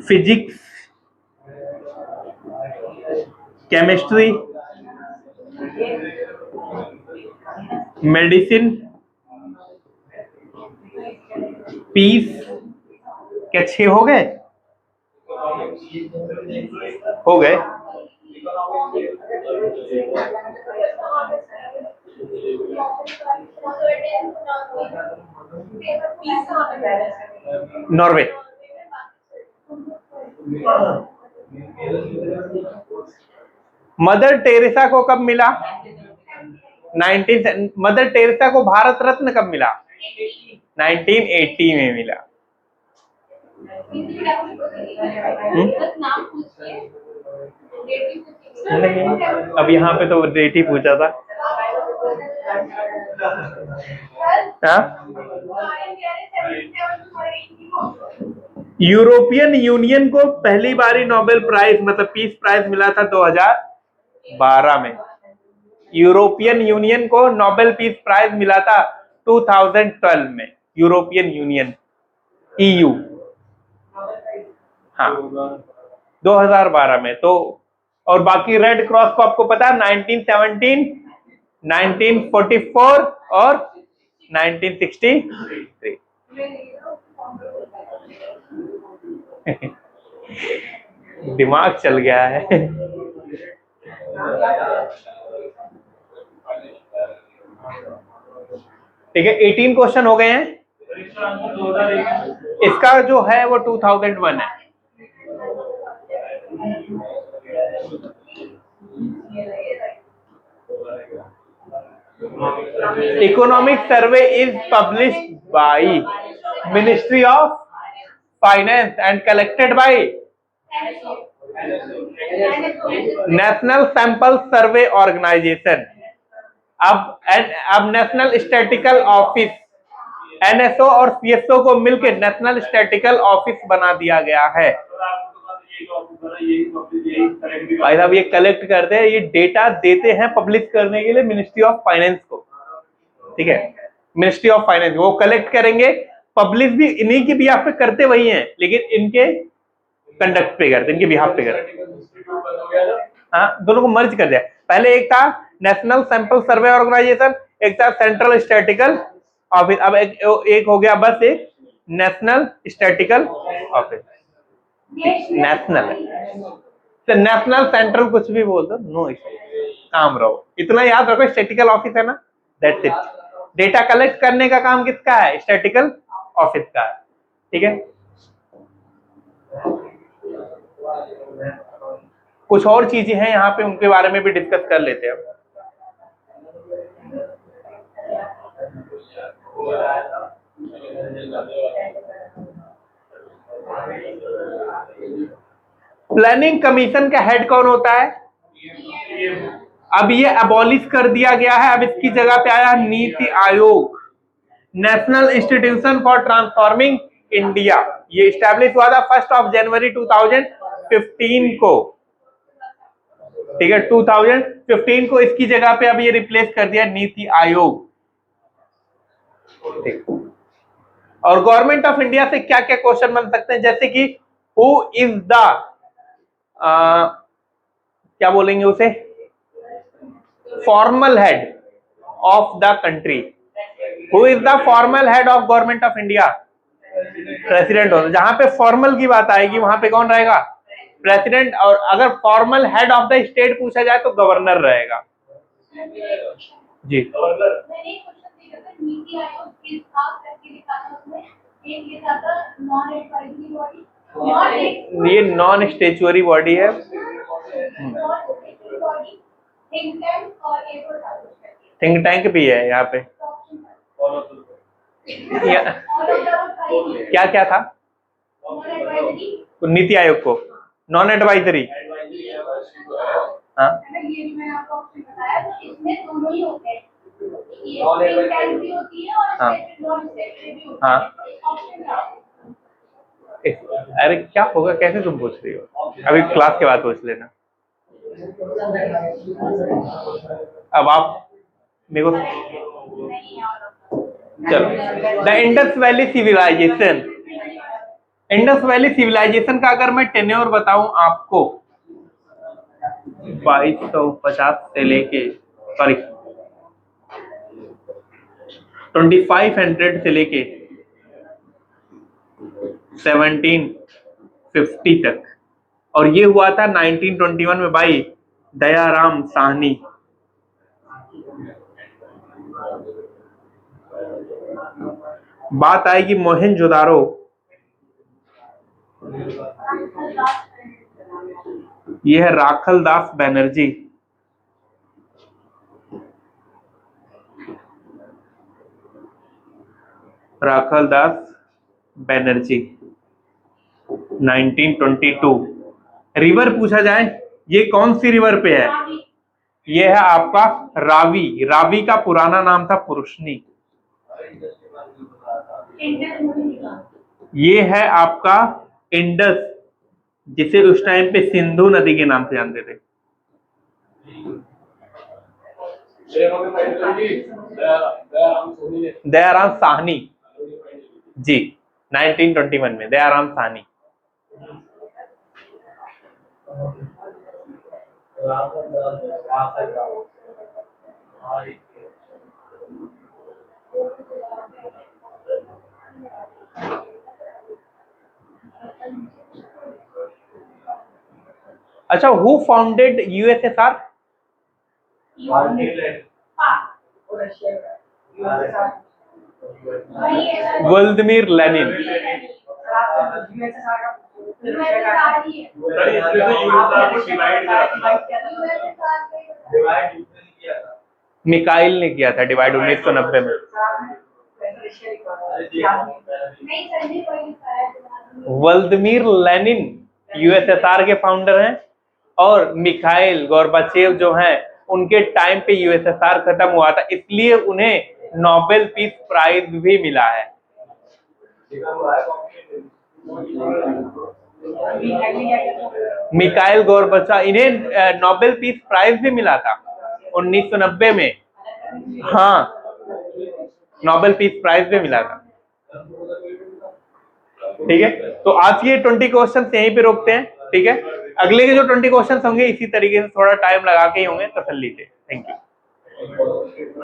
फिजिक्स, केमिस्ट्री, मेडिसिन, पीस। क्या 6 हो गए? हो गए। नॉर्वे। मदर टेरेसा को कब मिला? 19 मदर टेरेसा को भारत रत्न कब मिला? 1980 में मिला। नहीं, अब यहाँ पे तो डेट ही पूछा था। यूरोपियन यूनियन को पहली बारी नोबेल प्राइज मतलब पीस प्राइज मिला था 2012 में। यूरोपियन यूनियन को नोबेल पीस प्राइज मिला था 2012 में। यूरोपियन यूनियन, ईयू, हाँ 2012 में। तो और बाकी रेड क्रॉस को आपको पता है 1917, 1944 और 1963। दिमाग चल गया है। ठीक है, 18 क्वेश्चन हो गए हैं। इसका जो है वो 2001 है। Economic survey is published by ministry of finance and collected by national sample survey organisation. अब नेशनल स्टैटिकल ऑफिस, एनएसओ और सीएसओ को मिलकर नेशनल स्टैटिकल ऑफिस बना दिया गया है। भाई साहब ये कलेक्ट करते हैं, ये डेटा देते हैं पब्लिश करने के लिए मिनिस्ट्री ऑफ फाइनेंस को। ठीक है, मिनिस्ट्री ऑफ फाइनेंस वो कलेक्ट करेंगे, पब्लिश भी इन्हीं के बिहाफ पे करते वही हैं, लेकिन इनके कंडक्ट पे करते, इनके बिहाफ पे करते। हाँ, दोनों को मर्ज कर दिया। पहले एक था नेशनल सैंपल सर्वे ऑर्गेनाइजेशन, एक था सेंट्रल स्टैटिकल ऑफिस। अब एक हो गया बस एक नेशनल स्टैटिकल ऑफिस। नेशनल तो नेशनल सेंट्रल कुछ भी बोल दो, नो काम रहो। इतना याद रखो, स्टैटिकल ऑफिस है ना, दैट्स इट। डेटा कलेक्ट करने का काम किसका है? स्टैटिकल ऑफिस का है। ठीक है, कुछ और चीजें हैं यहाँ पे, उनके बारे में भी डिस्कस कर लेते हैं। प्लानिंग कमीशन का हेड कौन होता है? अब ये अबॉलिश कर दिया गया है, अब इसकी जगह पे आया NITI Aayog, national institution for transforming India. ये स्टैब्लिश हुआ था 1 जनवरी 2015 को, ठीक है, 2015 को। इसकी जगह पे अब ये रिप्लेस कर दिया नीति आयोग। और गवर्नमेंट ऑफ इंडिया से क्या क्या क्वेश्चन बन सकते हैं, जैसे कि हु इज द क्या बोलेंगे उसे, formal head of the country. Who is the formal head of government of India? President होता है। जहां पे फॉर्मल की बात आएगी वहां पे कौन रहेगा? प्रेसिडेंट। और अगर formal head of the state पूछा जाए तो गवर्नर रहेगा। जी मैंने एक क्वेश्चन देखा था, नीति आयोग किस खास करके लिखा था उसमें, एक लिखा था नॉन एडवाइजरी बॉडी, ये नॉन स्टेचुअरी बॉडी है। थिंक टैंक और एक और था। थिंक टैंक भी है यहाँ पे। क्या क्या था? नॉन एडवाइजरी, नीति आयोग को नॉन एडवाइजरी। हाँ, ये जो मैंने आपको ऑप्शन बताया, तो इसमें दोनों ही होते हैं, ये थिंक टैंक भी होती है और हाँ। नॉन स्टेचुअरी भी होती हाँ। है। ऑप्शन क्या है? अरे क्या होगा, कैसे तुम पूछ रही हो? अभी क्लास के बाद पूछ लेना। अब आप मेरे को चलो, the Indus valley civilisation. Indus valley civilisation का अगर मैं टेन्योर बताऊं आपको, 2250 से लेके, सॉरी 2500 से लेके 1750 तक, और ये हुआ था 1921 में भाई दयाराम साहनी। बात आएगी मोहनजोदारो, ये है राखलदास बनर्जी। राखलदास बनर्जी 1922। रिवर पूछा जाए, ये कौन सी रिवर पे है? ये है आपका रावी। रावी का पुराना नाम था पुरुषनी। ये है आपका इंडस, जिसे उस टाइम पे सिंधु नदी के नाम से जानते थे। दयाराम साहनी जी, 1921 में दयाराम साहनी। अच्छा, who founded USSR? Vladimir Lenin. Mikail ने किया था डिवाइड 1990 में। व्लादिमीर लेनिन यूएसएसआर के फाउंडर हैं, और मिखाइल गोर्बाचेव जो हैं उनके टाइम पे यूएसएसआर खत्म हुआ था, इसलिए उन्हें नोबेल पीस प्राइज भी मिला है। मिखाइल गोर्बाचेव, इन्हें नोबेल पीस प्राइज भी मिला था 1990 में। हाँ, नोबेल पीस प्राइज भी मिला था। ठीक है, तो आज के 20 क्वेश्चन यहीं पे रोकते हैं। ठीक है, अगले के जो 20 क्वेश्चन होंगे इसी तरीके से थोड़ा टाइम लगा के ही होंगे, तसल्ली से। Thank you.